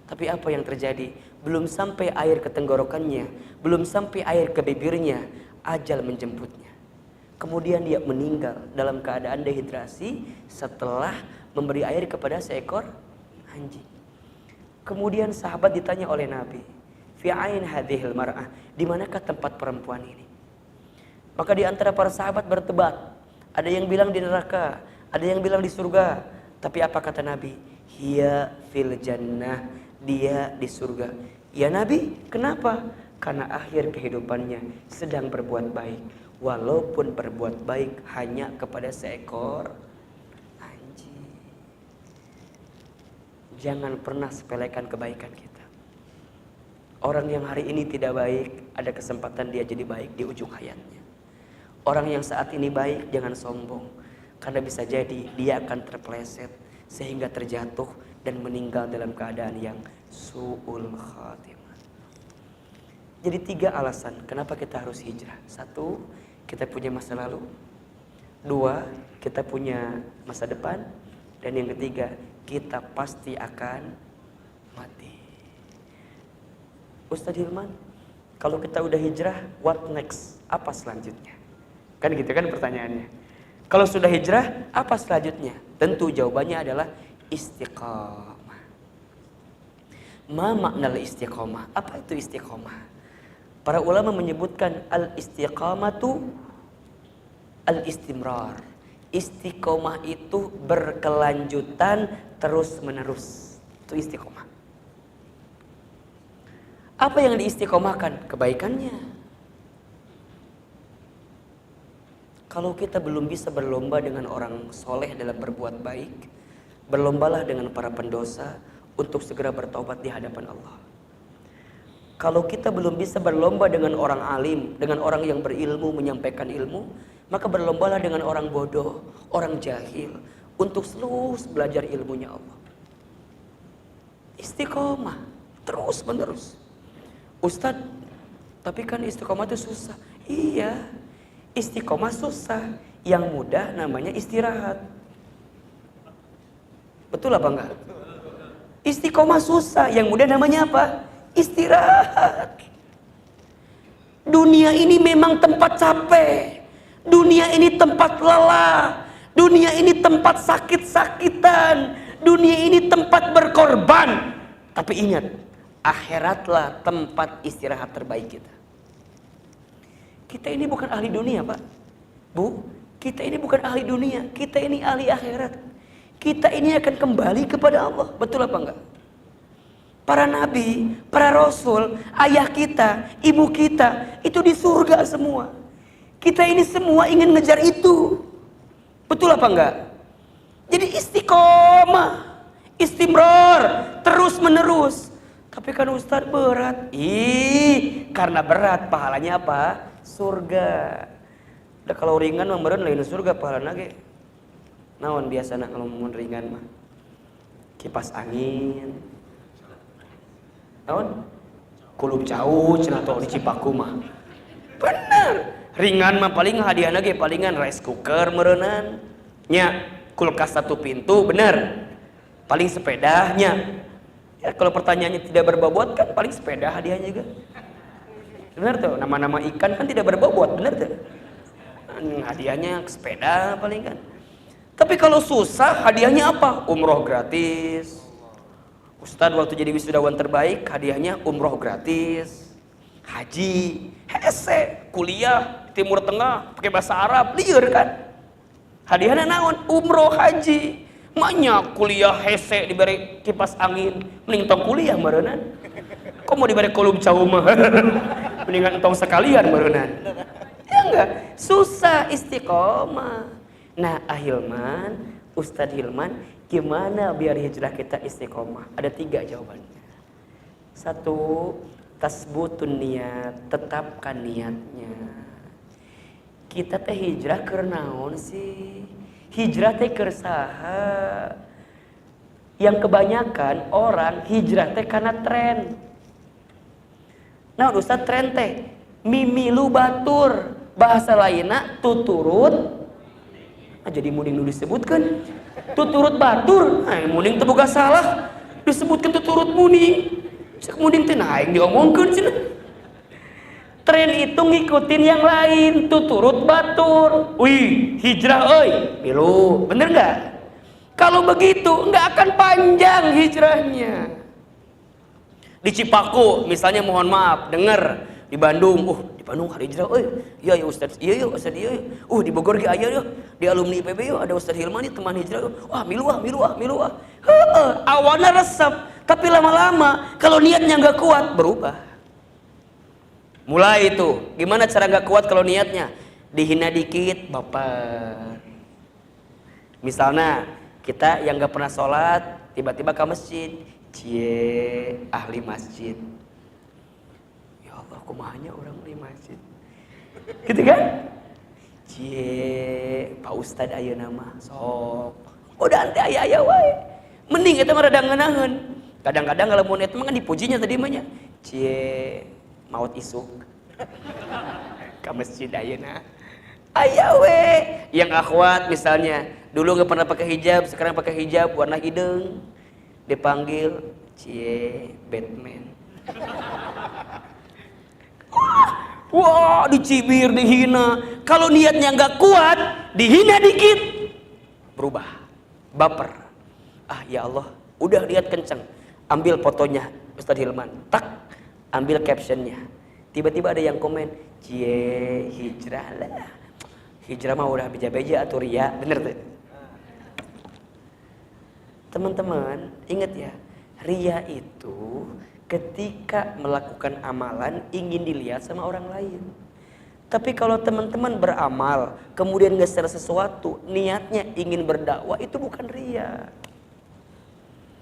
Tapi apa yang terjadi? Belum sampai air ke tenggorokannya, belum sampai air ke bibirnya, ajal menjemputnya. Kemudian dia meninggal dalam keadaan dehidrasi setelah memberi air kepada seekor anjing. Kemudian sahabat ditanya oleh Nabi, fi ain hadhil mar'ah, di manakah tempat perempuan ini? Maka di antara para sahabat berdebat, ada yang bilang di neraka, ada yang bilang di surga. Tapi apa kata Nabi? Hiya fil jannah, dia di surga. Ya Nabi, kenapa? Karena akhir kehidupannya sedang berbuat baik, walaupun berbuat baik hanya kepada seekor anjing. Jangan pernah sepelekan kebaikan kita. Orang yang hari ini tidak baik, ada kesempatan dia jadi baik di ujung hayatnya. Orang yang saat ini baik, jangan sombong, karena bisa jadi dia akan terpeleset sehingga terjatuh dan meninggal dalam keadaan yang su'ul khatimah. Jadi 3 alasan kenapa kita harus hijrah. 1, kita punya masa lalu. 2, kita punya masa depan. Dan yang ketiga, kita pasti akan mati. Ustaz Hilman, kalau kita udah hijrah, what next? Apa selanjutnya? Kan gitu kan pertanyaannya. Kalau sudah hijrah, apa selanjutnya? Tentu jawabannya adalah istiqamah. Ma makna istiqamah? Apa itu istiqamah? Para ulama menyebutkan al-istiqamatu al-istimrar. Istiqomah itu berkelanjutan terus menerus. Itu istiqomah. Apa yang diistiqomahkan? Kebaikannya. Kalau kita belum bisa berlomba dengan orang soleh dalam berbuat baik, berlombalah dengan para pendosa untuk segera bertaubat di hadapan Allah. Kalau kita belum bisa berlomba dengan orang alim, dengan orang yang berilmu, menyampaikan ilmu, maka berlombalah dengan orang bodoh, orang jahil, untuk terus belajar ilmunya Allah. Istiqomah, terus menerus. Ustadz, tapi kan istiqomah itu susah. Iya, istiqomah susah. Yang mudah namanya istirahat. Betul apa enggak? Istiqomah susah, yang mudah namanya apa? Istirahat. Dunia ini memang tempat capek. Dunia ini tempat lelah. Dunia ini tempat sakit-sakitan. Dunia ini tempat berkorban. Tapi ingat, akhiratlah tempat istirahat terbaik kita. Kita ini bukan ahli dunia, Pak. Bu, kita ini bukan ahli dunia. Kita ini ahli akhirat. Kita ini akan kembali kepada Allah. Betul apa enggak? Para nabi, para rasul, ayah kita, ibu kita, itu di surga semua. Kita ini semua ingin ngejar itu. Betul apa enggak? Jadi istiqomah, istimrar, terus menerus. Tapi kan Ustaz berat. Karena berat pahalanya apa? Surga. Udah kalau ringan mah meureun lain surga pahalana ge. Naon biasana kalau mun ringan mah? Kipas angin. Naon? Kulub jauh cenah di Cipaku mah. Bener. Ringan mah paling hadiahna ge palingan rice cooker meureunnan. Nya kulkas 1 pintu bener. Paling sepedanya. Ya kalau pertanyaannya tidak berbobot kan paling sepeda hadiahnya juga. Bener tuh, nama-nama ikan kan tidak berbobot, bener tuh. Hadiahnya sepeda paling kan. Tapi kalau susah hadiahnya apa? Umroh gratis. Ustadz waktu jadi wisudawan terbaik hadiahnya umroh gratis, haji, hese, kuliah Timur Tengah pakai bahasa Arab, liur kan? Hadiahnya naon? Umroh haji, maknya kuliah hese diberi kipas angin, mending tong kuliah meureunnan. Kok mau diberi kolom jauh mah? Mendingan tong sekalian meureunnan. Ya enggak, susah istiqomah. Nah, Ahilman, Ustadz Hilman, gimana biar hijrah kita istiqomah? Ada 3 jawabannya. 1, tasbutun niat, tetapkan niatnya. Kita teh hijrah keur naon sih? Hijrah teh keur saha? Yang kebanyakan orang hijrah teh karena tren. Nah, Ustaz tren teh mimilu batur, bahasa lainna tuturut. Jadi muding nu disebutkeun tuturut batur, muding teu boga salah disebutkeun tuturut muding. Cek muding teh nah aing diomongkeun cenah. Tren itu ngikutin yang lain, tuturut batur. Wih, hijrah euy, milu. Bener enggak? Kalau begitu enggak akan panjang hijrahnya. Di Cipaku misalnya, mohon maaf, denger di Bandung, di Bandung hari hijrah, iya ya Ustaz, iya Ustaz, iya. Di Bogor ge aya ya, di alumni IPB ya ada Ustaz Hilman teman hijrah. Wah, milu. Awalnya resep, tapi lama-lama kalau niatnya nggak kuat berubah. Mulai itu, gimana cara nggak kuat kalau niatnya? Dihina dikit, baper. Misalnya kita yang nggak pernah sholat, tiba-tiba ke masjid, cie ahli masjid. Ya Allah, kumahanya orang di masjid. Gitu kan? Cie, Pak Ustadz ayo nama, sok. Udah ante aya wae. Mending eta mah rada ngeunaheun. Kadang-kadang kalau mun eta mah kan dipujinya tadi mah nya. Cie, maut isuk. Ka masjid ayeuna. Aya we. Yang akhwat misalnya, dulu enggak pernah pakai hijab, sekarang pakai hijab warna hidung. Dipanggil cie Batman. Wah, dicibir, dihina. Kalau niatnya nggak kuat, dihina dikit, berubah, baper. Ya Allah, udah lihat kenceng, ambil fotonya Ustaz Hilman, tak, ambil captionnya. Tiba-tiba ada yang komen, cie hijrah lah, hijrah mah udah beja-beja atau ria, bener tuh. Teman-teman, ingat ya, ria itu ketika melakukan amalan ingin dilihat sama orang lain. Tapi kalau teman-teman beramal, kemudian nge-share sesuatu, niatnya ingin berdakwah, itu bukan ria.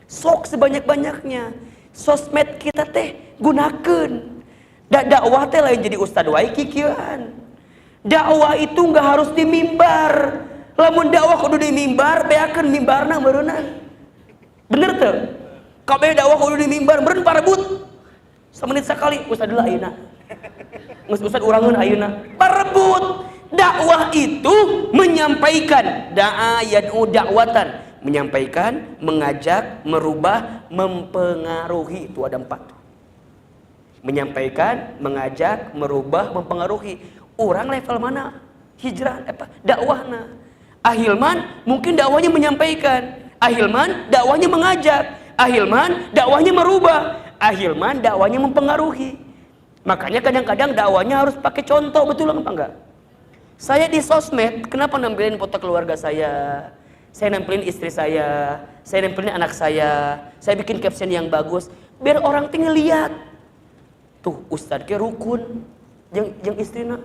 Sok sebanyak-banyaknya, sosmed kita teh gunakan. Dakwah teh lain jadi ustad wae kikieuan. Dakwah itu nggak harus di mimbar. Lamun dakwah kudu di mimbar, beakeun mimbarna meureunna. Bener tuh? Kabeh dakwah kudu di mimbar, meureun parebut. Semenit sekali ustad heula ayeuna. Geus ustad urangeun ayeuna. Parebut. Dakwah itu menyampaikan, da'a yad'u da'watan, menyampaikan, mengajak, merubah, mempengaruhi. Itu ada 4. Menyampaikan, mengajak, merubah, mempengaruhi. Orang level mana? Hijrah, dakwahna. Ahilman mungkin dakwahnya menyampaikan. Ahilman dakwahnya mengajak. Ahilman dakwahnya merubah. Ahilman dakwahnya mempengaruhi. Makanya kadang-kadang dakwahnya harus pakai contoh, betul apa enggak? Saya di sosmed, kenapa nampilin foto keluarga saya nampilin istri saya nampilin anak saya bikin caption yang bagus, biar orang tinggal lihat. Tuh, ustad ke rukun, yang istrina,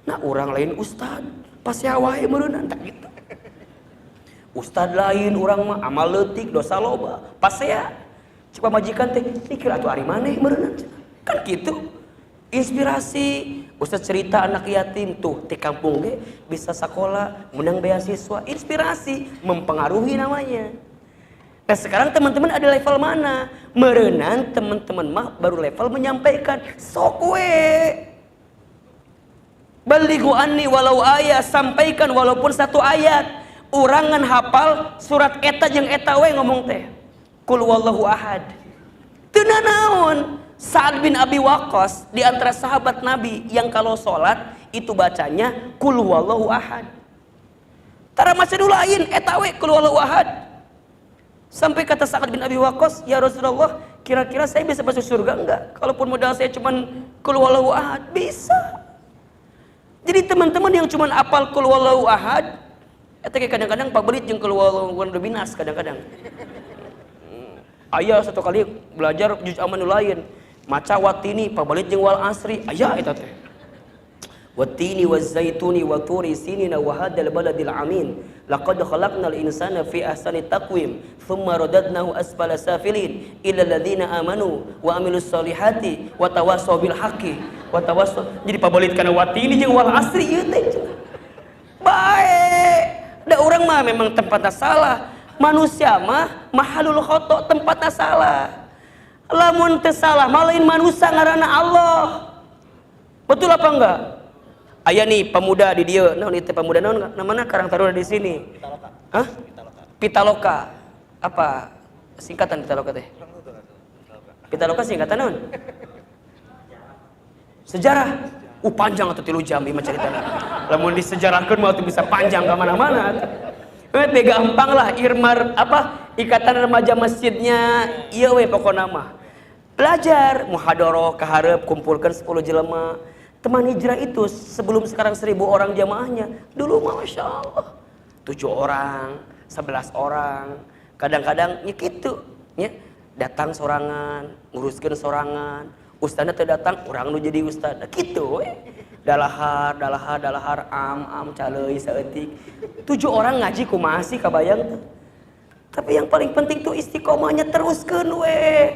nah orang lain ustad, pas ya wae meureunna tak gitu. Ustad lain, orang mah amal leutik, dosa loba, pas ya. Coba majikan teh, mikir atuh ari maneh meureunna. Kan gitu. Inspirasi, ustad cerita anak yatim tuh di kampung ge bisa sekolah, menang beasiswa, inspirasi, mempengaruhi namanya. Nah sekarang teman-teman ada level mana? Meureunnan teman-teman mah baru level menyampaikan, sok we. Balighu anni walau ayat, sampaikan walaupun 1 ayat. Urangan hafal surat eta jeung eta we ngomong teh. Qul wallahu ahad. Teu naon. Sa'ad bin Abi Waqqas di antara sahabat Nabi yang kalau sholat itu bacanya Qul huwallahu ahad. Tara maca dulu lain eta we Qul huwallahu ahad. Sampai kata Sa'ad bin Abi Waqqas, "Ya Rasulullah, kira-kira saya bisa masuk surga enggak? Kalaupun modal saya cuman Qul huwallahu ahad." Bisa. Jadi teman-teman yang cuman apal Qul huwallahu ahad, eta kadang-kadang pabelit jeung Qul huwallahu binas kadang-kadang. Aya 1 kali belajar juz amanul lain. Maca watini pabalit jeung wal asri aya eta teh. Watini wazaituni wa turi sinina wa hadzal baladil amin. Laqad khalaqnal insana fi ahsani taqwim thumma radadnahu asfala safilin illa alladziina amanu wa amilus solihati wa tawassaw bil haqqi wa tawassaw. Jadi pabalit kana watini jeung wal asri ieu teh. Bae. Da urang mah memang tempatna salah. Manusia mah mahalul khata, tempatna salah. Lamun teu salah malain manusia ngaranna Allah. Betul apa enggak? Aya nih pemuda di dieu, naon ieu pemuda naon namana Karang Taruna di sini? Pitaloka. Hah? Pitaloka. Apa singkatan Pitaloka teh? Pitaloka singkatan naon? Sejarah. Panjang atuh 3 jam ieu mah caritana. Lamun disejarahkeun mah atuh bisa panjang ka mana-mana. Gampang lah irmar ikatan remaja masjidnya ieu we pokona mah. Belajar muhadharah kaharep kumpulkan 10 jelema, Teman hijrah itu sebelum sekarang 1.000 orang jamaahnya, dulu Masya Allah 7 orang, 11 orang, kadang-kadang ya gitu ya, datang sorangan, nguruskan sorangan, ustadnya teu datang, orang nu jadi ustad, gitu we. Dalahar, am caleuy saeutik. 7 orang ngaji kumaha sih kabayang tuh. Tapi yang paling penting tuh istiqomahnya teruskeun we.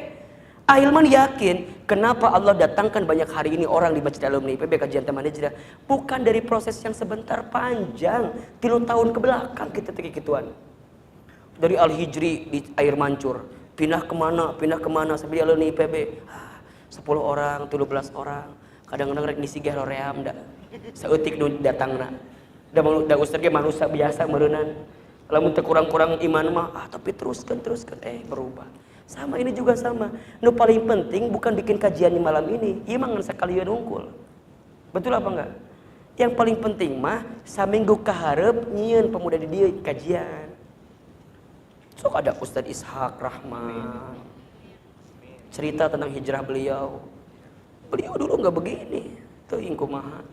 Ahilman yakin kenapa Allah datangkan banyak hari ini orang di Masjid Alumni IPB kajian teman hijrah, bukan dari proses yang sebentar, panjang 3 tahun ke belakang kita gituan. Dari Al-Hijri di Air Mancur pindah kemana sampai di Alumni IPB 10 orang 13 orang, kadang-kadang rek nisigeh loream da saeutik nu datangna da ustaz ge manusia biasa meureunnan, lamun teu kurang-kurang iman mah tapi teruskan berubah. Sama ini juga sama. Nu paling penting bukan bikin kajian di malam ini. Ieu mah ngan sakalieuan unggul. Betul apa enggak? Yang paling penting mah saminggu kaharep nyieun pemuda di dieu kajian. Sok ada Ustadz Ishak Rahman cerita tentang hijrah beliau. Beliau dulu enggak begini. Teuing kumaha.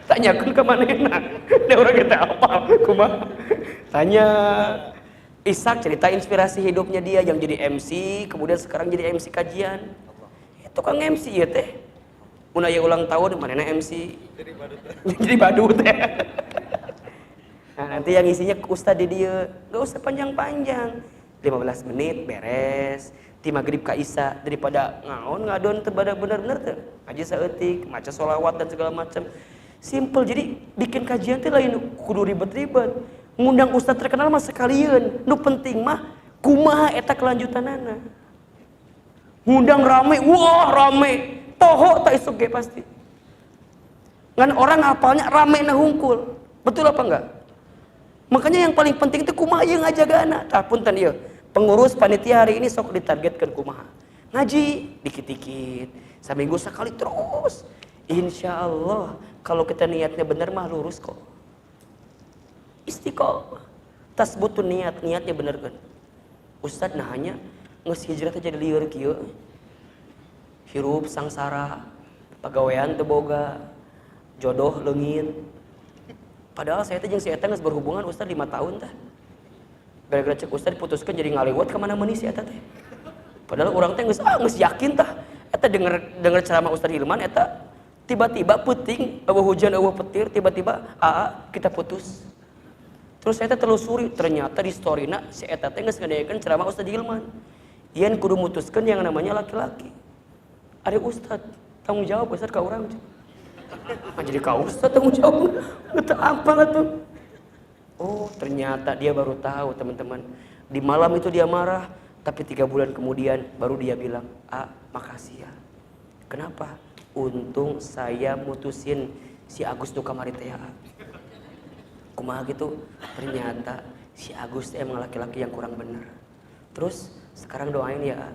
Tanyakeun ka manehna. Da urang kita apa kumaha. Tanya Ishak cerita inspirasi hidupnya dia yang jadi MC, kemudian sekarang jadi MC kajian. Itu kan MC ya teh. Mun aya ulang tahun manehna MC. Jadi badut teh. Nah, nanti yang isinya ustad di dia, enggak usah panjang-panjang. 15 menit beres. Ti magrib ka isya daripada ngaon ngadon teu bener-bener teh. Ngaji saeutik, maca sholawat dan segala macam. Simple. Jadi bikin kajian teh lain kudu ribet-ribet. Ngundang ustad terkenal mah sekalian, nu penting mah kumaha eta kelanjutanana. Ngundang rame, wah rame, poho tak isuk ge pasti. Ngan orang hafalnya rame na hungkul, betul apa enggak? Makanya yang paling penting itu kumaha ieu ngajagana. Tah punten ieu, pengurus panitia hari ini sok ditargetkeun kumaha. Ngaji dikit-dikit, saminggu sekali terus. Insya Allah kalau kita niatnya benar mah lurus kok. Istiqomah, tasbutun niatnya bener kan. Ustad nah hanya nges hijrah teh jadi lieur kieu. Hirup sangsara, pagawean teu boga, jodoh leungit. Padahal saya teh jeung si eta geus berhubungan ustad 5 tahun tah. Gara-gara cek ustad diputuskeun jadi ngalewat ka mana-mana si eta teh. Padahal urang teh geus yakin tah. Eta denger ceramah Ustad Hilman eta tiba-tiba puting, eueuh hujan eueuh petir, tiba-tiba kita putus. Terus saya telusuri, ternyata di storyna si eta teh geus ngadayakeun ceramah Ustaz Hilman. Ieun kudu mutuskeun yang namanya laki-laki. Ari Ustaz, tanggung jawab Ustaz ka urang. Jadi ka Ustaz tanggung jawab. Teu apa atuh. Oh, ternyata dia baru tahu, teman-teman. Di malam itu dia marah, tapi 3 bulan kemudian baru dia bilang, makasih ya. Kenapa? Untung saya mutusin si Agus nu kamari teh. Kumaha gitu, ternyata si Agus emang laki-laki yang kurang bener. Terus sekarang doain ya,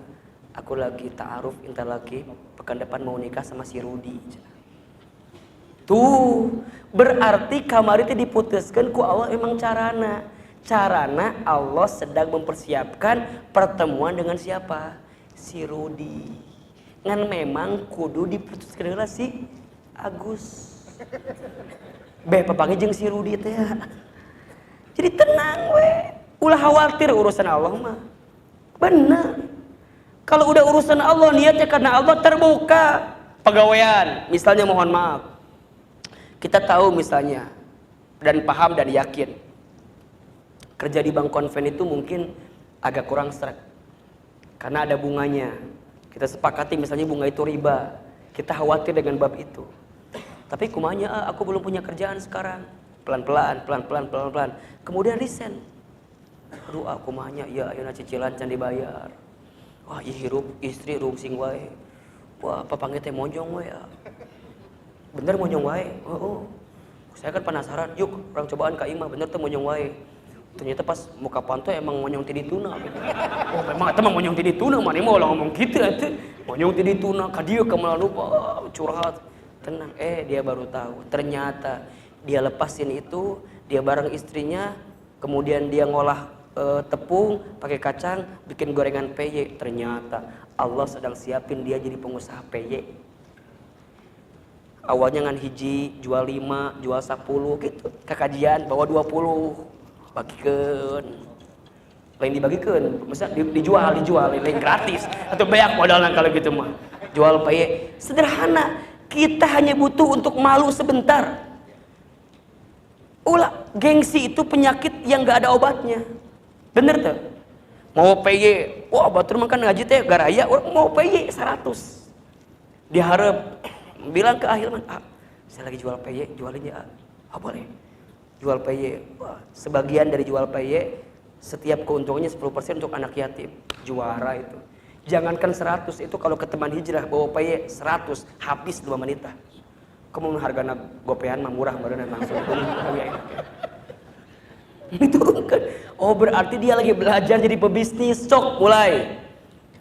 aku lagi ta'aruf intar lagi, pekan depan mau nikah sama si Rudi. Tuh, berarti kamari teh diputuskeun ku Allah emang carana Allah sedang mempersiapkan pertemuan dengan siapa? Si Rudi. Ngan memang kudu diputuskeun heula si Agus. Papangi jeung si Rudi teh. Jadi tenang we. Ulah khawatir urusan Allah mah. Bener. Kalau udah urusan Allah niatnya karena Allah terbuka. Pegawaian, misalnya mohon maaf. Kita tahu misalnya dan paham dan yakin. Kerja di bank konven itu mungkin agak kurang sreg. Karena ada bunganya. Kita sepakati misalnya bunga itu riba. Kita khawatir dengan bab itu. Tapi kumanya aku belum punya kerjaan sekarang. Pelan-pelan. Kemudian resign. Aduh kumanya ya ayeuna cicilan can dibayar. Wah ieu hirup istri rungsing wae. Wah papange teh monjong wae ya. Bener monjong wae. Oh. Saya kan penasaran, yuk orang cobaan ka imah bener teh monjong wae. Ternyata pas muka pantai emang monyong ti dituna gitu. Oh memang eta mah monyong ti dituna mah mau ngomong kitu atuh. Monyong ti dituna ka dieu ka lupa curhat. Tenang, dia baru tahu. Ternyata dia lepasin itu, dia bareng istrinya, kemudian dia ngolah tepung, pakai kacang, bikin gorengan PY. Ternyata Allah sedang siapin dia jadi pengusaha PY. Awalnya ngan hiji, jual 5, jual 10 gitu. Kekajian bawa 20, bagikan. Lain dibagikan, misalnya dijual, lain gratis. Atau banyak modalnya kalau gitu mah. Jual paye. Sederhana. Kita hanya butuh untuk malu sebentar. Ulah, gengsi itu penyakit yang gak ada obatnya. Bener tuh? Mau paye, wah batur makan ngaji teh garaya, mau paye 100. Diharap bilang ke Ahilman, saya lagi jual paye, jualin ya. Boleh. Jual paye. Wah, sebagian dari jual paye, setiap keuntungannya 10% untuk anak yatim. Juara itu. Jangankan 100, itu kalau ke teman hijrah bawa paye 100, habis 2 menit. Kamu hargana gopean mah murah badan langsung diturunkan. Oh berarti dia lagi belajar jadi pebisnis. Sok mulai.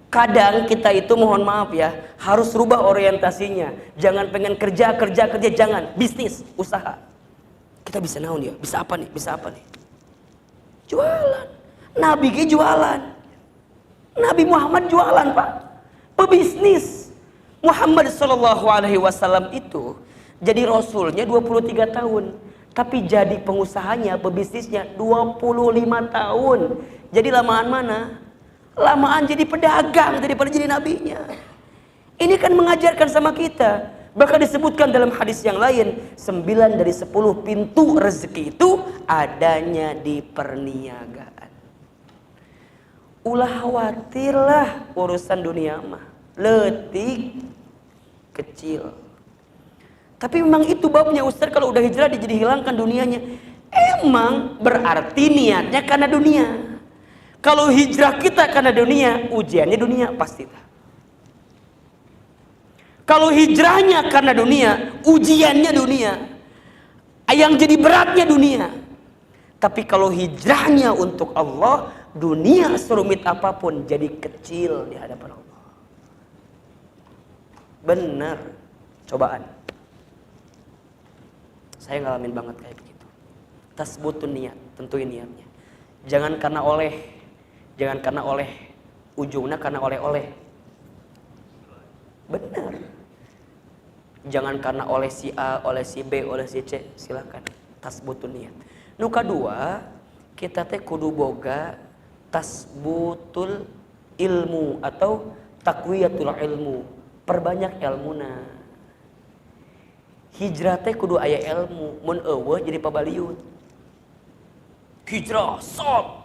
Kadang kita itu mohon maaf ya, harus rubah orientasinya. Jangan pengen kerja, jangan. Bisnis, usaha. Kita bisa naon ya? Bisa apa nih? Jualan. Nabi jualan. Nabi Muhammad jualan, Pak. Pebisnis. Muhammad SAW itu jadi rasulnya 23 tahun. Tapi jadi pengusahanya, pebisnisnya 25 tahun. Jadi lamaan mana? Lamaan jadi pedagang daripada jadi nabinya. Ini kan mengajarkan sama kita. Bahkan disebutkan dalam hadis yang lain, 9 dari 10 pintu rezeki itu adanya di perniagaan. Ulah khawatirlah urusan dunia mah. Letik kecil. Tapi memang itu babnya Ustaz, kalau udah hijrah jadi hilangkan dunianya. Emang berarti niatnya karena dunia. Kalau hijrah kita karena dunia, ujiannya dunia pasti. Kalau hijrahnya karena dunia, ujiannya dunia. Yang jadi beratnya dunia. Tapi kalau hijrahnya untuk Allah, dunia serumit apapun jadi kecil di hadapan Allah. Benar. Cobaan. Saya ngalamin banget kayak begitu. Tasbutun niat, tentuin niatnya. Jangan karena oleh, ujungnya karena oleh-oleh. Benar. Jangan karena oleh si A, oleh si B, oleh si C, silakan. Tasbutun niat. Nu kadua, kita teh kudu boga tasbutul ilmu atau takwiyatul ilmu. Perbanyak ilmuna. Hijrah teh kudu aya ilmu, mun eueuh jadi pabaliut. Hijrah, shot.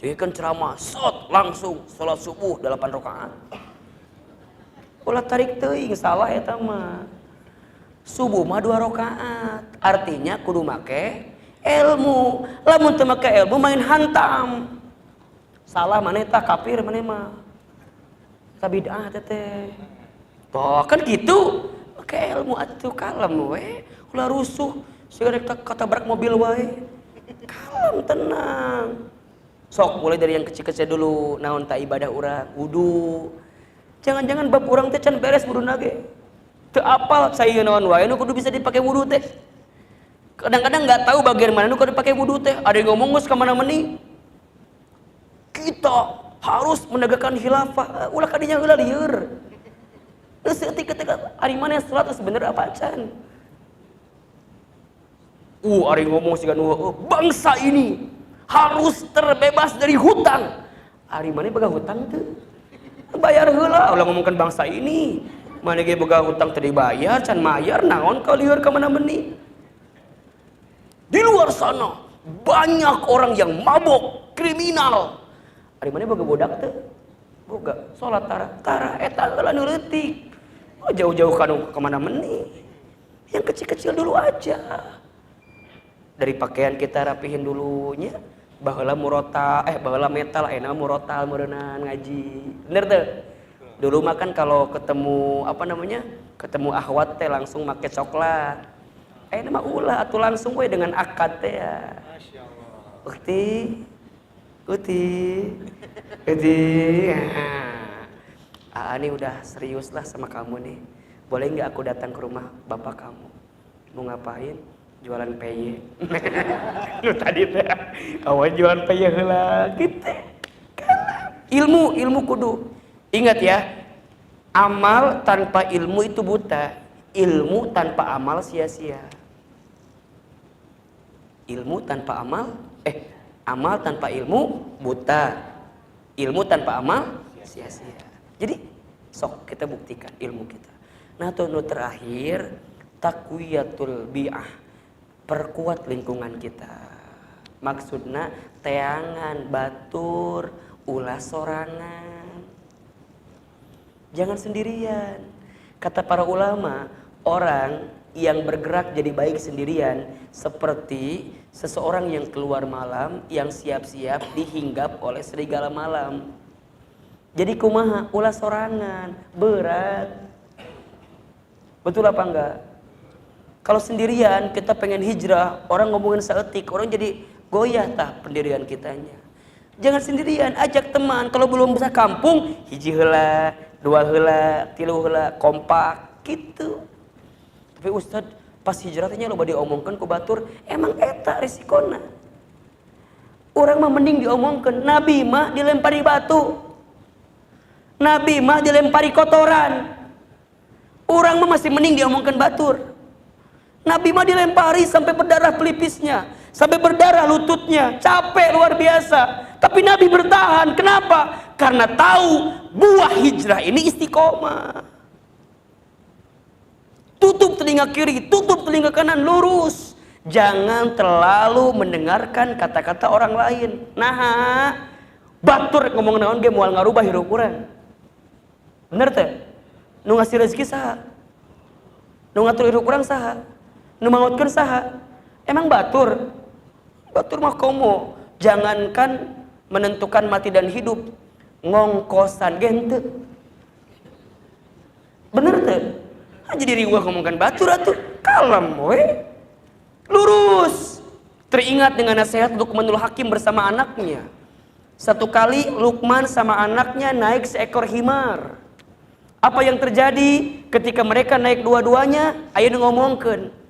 Jadi kan ceramah, shot langsung salat subuh 8 rakaat. Ulah tarik teuing salah eta mah. Subuh mah 2 rakaat. Artinya kudu make ilmu. Lamun teu make ilmu main hantam. Salah maneh tah kafir maneh mah. Ka bid'ah teh. Toh kan gitu. Make ilmu atuh kalem we. Ulah rusuh siga katabrak mobil wae. Kalem tenang. Sok mulai dari yang kecil-kecil dulu. Naon tak ibadah urang, wudu. Jangan-jangan bab urang teh can beres wuduna ge. Teu apal saya naon wae nu kudu bisa dipakai wudu teh. Kadang-kadang enggak tahu bagian mana nu kudu dipakai wudu teh. Ada yang ngomong geus ka mana-mani. Kita harus menegakkan khilafah. Ulah kadinya heula lieur. Geus ketika ari mana salat bener apa can? Ari ngomong siga nu bangsa ini harus terbebas dari hutang. Ari mana boga hutang teu? Bayar heula, ulah ngomongkeun bangsa ini. Mana ge boga hutang teu dibayar, can mayar naon ka lieur ka mana-mani. Di luar sana banyak orang yang mabok, kriminal. Ari mana boga bodak teu? Boga salat tara eta heula nu leutik. Oh, jauh-jauh ka mana-mani. Yang kecil-kecil dulu aja. Dari pakaian kita rapihin dulunya. Baheula baheula metal enak murotal meureunana ngaji. Bener teu? Dulu mah kan kalau ketemu ketemu akhwat teh langsung make coklat. Mah ulah atuh langsung we dengan akad teh ya. Masyaallah. Uti. Ini udah serius lah sama kamu nih. Boleh nggak aku datang ke rumah bapak kamu? Mau ngapain? Jualan peye. Lu tadi teh awan jualan peye heula kitu. Ilmu kudu. Ingat ya, amal tanpa ilmu itu buta. ilmu tanpa amal sia-sia. Ilmu tanpa amal, amal tanpa ilmu buta. Ilmu tanpa amal sia-sia. Jadi sok kita buktikan ilmu kita. Nah, tuh terakhir takwiyatul bi'ah, perkuat lingkungan kita. Maksudnya teangan, batur, ulah sorangan. Jangan sendirian. Kata para ulama, orang yang bergerak jadi baik sendirian seperti seseorang yang keluar malam yang siap-siap dihinggap oleh serigala malam. Jadi kumaha ulah sorangan, berat. Betul apa enggak? Kalau sendirian kita pengen hijrah, orang ngomongin seetik, orang jadi goyah tah pendirian kitanya. Jangan sendirian, ajak teman. Kalau belum bisa kampung, hiji heula, dua heula, tilu heula, kompak gitu. Tapi Ustadz, pas hijrahnya lo diomongkan ku batur, emang eta risikona. Orang mah mending diomongkan, Nabi mah dilempari batu. Nabi mah dilempari kotoran. Orang mah masih mending diomongkan batur. Nabi mah dilempari sampai berdarah pelipisnya, sampai berdarah lututnya, capek luar biasa. Tapi Nabi bertahan. Kenapa? Karena tahu buah hijrah ini istiqomah. Tutup telinga kiri, tutup telinga kanan, lurus. Jangan terlalu mendengarkan kata-kata orang lain. Nah, batur ngomong naon ge moal ngarubah hirup urang. Bener teh? Nu ngasih rezeki saha? Nu ngatur hirup urang saha? Nu mangautkeun saha? Emang batur? Batur mah komo. Jangankan menentukan mati dan hidup, ngongkosan ge henteu. Bener teh? Jadi riweuh ngomongkan batur atuh. Kalem we. Lurus. Teringat dengan nasihat Luqmanul Hakim bersama anaknya. Satu kali Luqman sama anaknya naik seekor himar. Apa yang terjadi ketika mereka naik dua-duanya? Ayeuna ngomongkeun.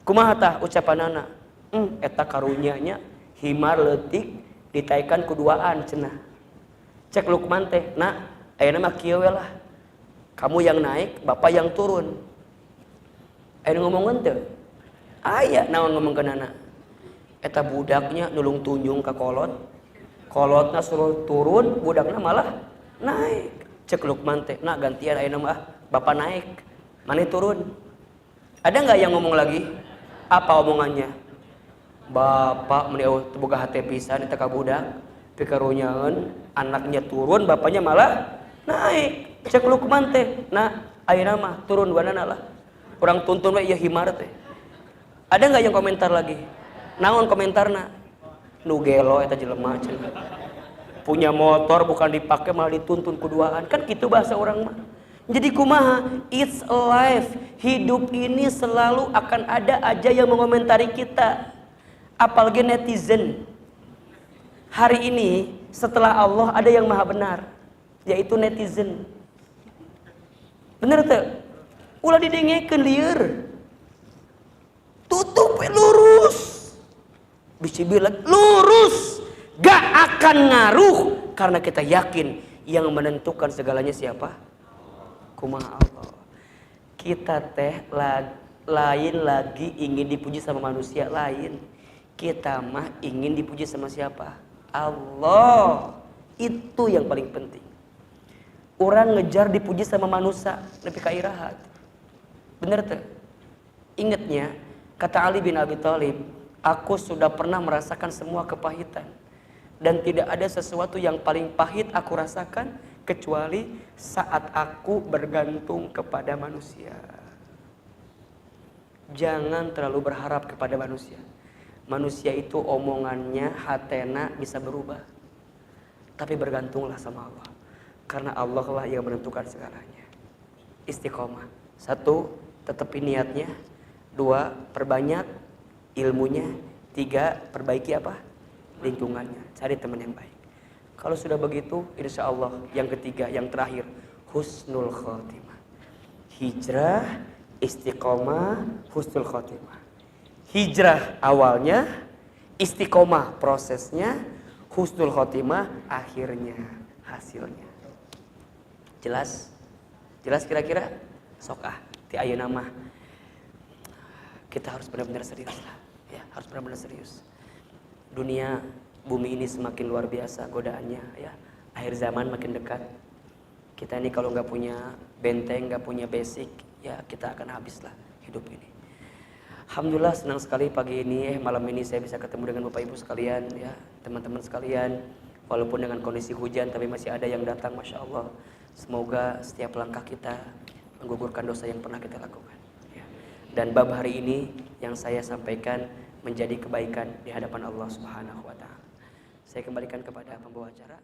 Kumaha tah ucapanana? Eta karunyanya himar leutik ditaikan kuduaan cenah. Cek Luqman teh, "Nak, ayeuna mah kieu we lah. Kamu yang naik, bapak yang turun." Ayeuna ngomongkeun teu? Aya naon ngomongkeun anak. Eta budaknya nulung tunjung ka kolot. Kolotna suruh turun, budakna malah naik. Cek Luqman teh, "Nak, gantian ayeuna mah bapak naik, maneh turun." Ada enggak yang ngomong lagi? Apa omongannya? Bapak meni boga hate pisan eta ka budak, pikarunyaeun anaknya turun, bapaknya malah naik. Cek Luqman teh, "Nah, ayeuna mah turun duanana lah. Urang tuntun we ieu himar teh." Ada enggak yang komentar lagi? Naon komentarna? Nu gelo eta jelema cenah. Punya motor bukan dipakai malah dituntun kuduaan. Kan gitu bahasa orang mah. Jadi kumaha? It's alive. Hidup ini selalu akan ada aja yang mengomentari kita. Apalagi netizen. Hari ini setelah Allah ada yang maha benar, yaitu netizen. Bener tuh? Ulah didengekeun lieur. Tutup lurus. Bisa bilang lurus. Gak akan ngaruh karena kita yakin yang menentukan segalanya siapa? Kumaha Allah. Kita teh lain lagi ingin dipuji sama manusia lain. Kita mah ingin dipuji sama siapa? Allah. Itu yang paling penting. Orang ngejar dipuji sama manusia lebih kairahat. Bener tuh? Ingatnya kata Ali bin Abi Thalib, aku sudah pernah merasakan semua kepahitan. Dan tidak ada sesuatu yang paling pahit aku rasakan kecuali saat aku bergantung kepada manusia. Jangan terlalu berharap kepada manusia. Manusia itu omongannya, hatena bisa berubah. Tapi bergantunglah sama Allah. Karena Allah lah yang menentukan segalanya. Istiqomah. 1, tetepin niatnya. 2, perbanyak ilmunya. 3, perbaiki apa? Lingkungannya, cari teman yang baik. Kalau sudah begitu, insya Allah yang ketiga, yang terakhir, husnul khotimah. Hijrah, istiqomah, husnul khotimah. Hijrah awalnya, istiqomah prosesnya, husnul khotimah akhirnya, hasilnya. Jelas? Jelas kira-kira? Sokah, ti ayeuna mah kita harus benar-benar serius lah. Ya, harus benar-benar serius. Dunia bumi ini semakin luar biasa godaannya ya. Akhir zaman makin dekat. Kita ini kalau nggak punya benteng, nggak punya basic, ya kita akan habis lah hidup ini. Alhamdulillah senang sekali pagi ini, malam ini saya bisa ketemu dengan Bapak Ibu sekalian, ya teman-teman sekalian. Walaupun dengan kondisi hujan, tapi masih ada yang datang, Masya Allah. Semoga setiap langkah kita menggugurkan dosa yang pernah kita lakukan. Ya. Dan bab hari ini yang saya sampaikan menjadi kebaikan di hadapan Allah Subhanahu Wa Taala. Saya kembalikan kepada pembawa acara.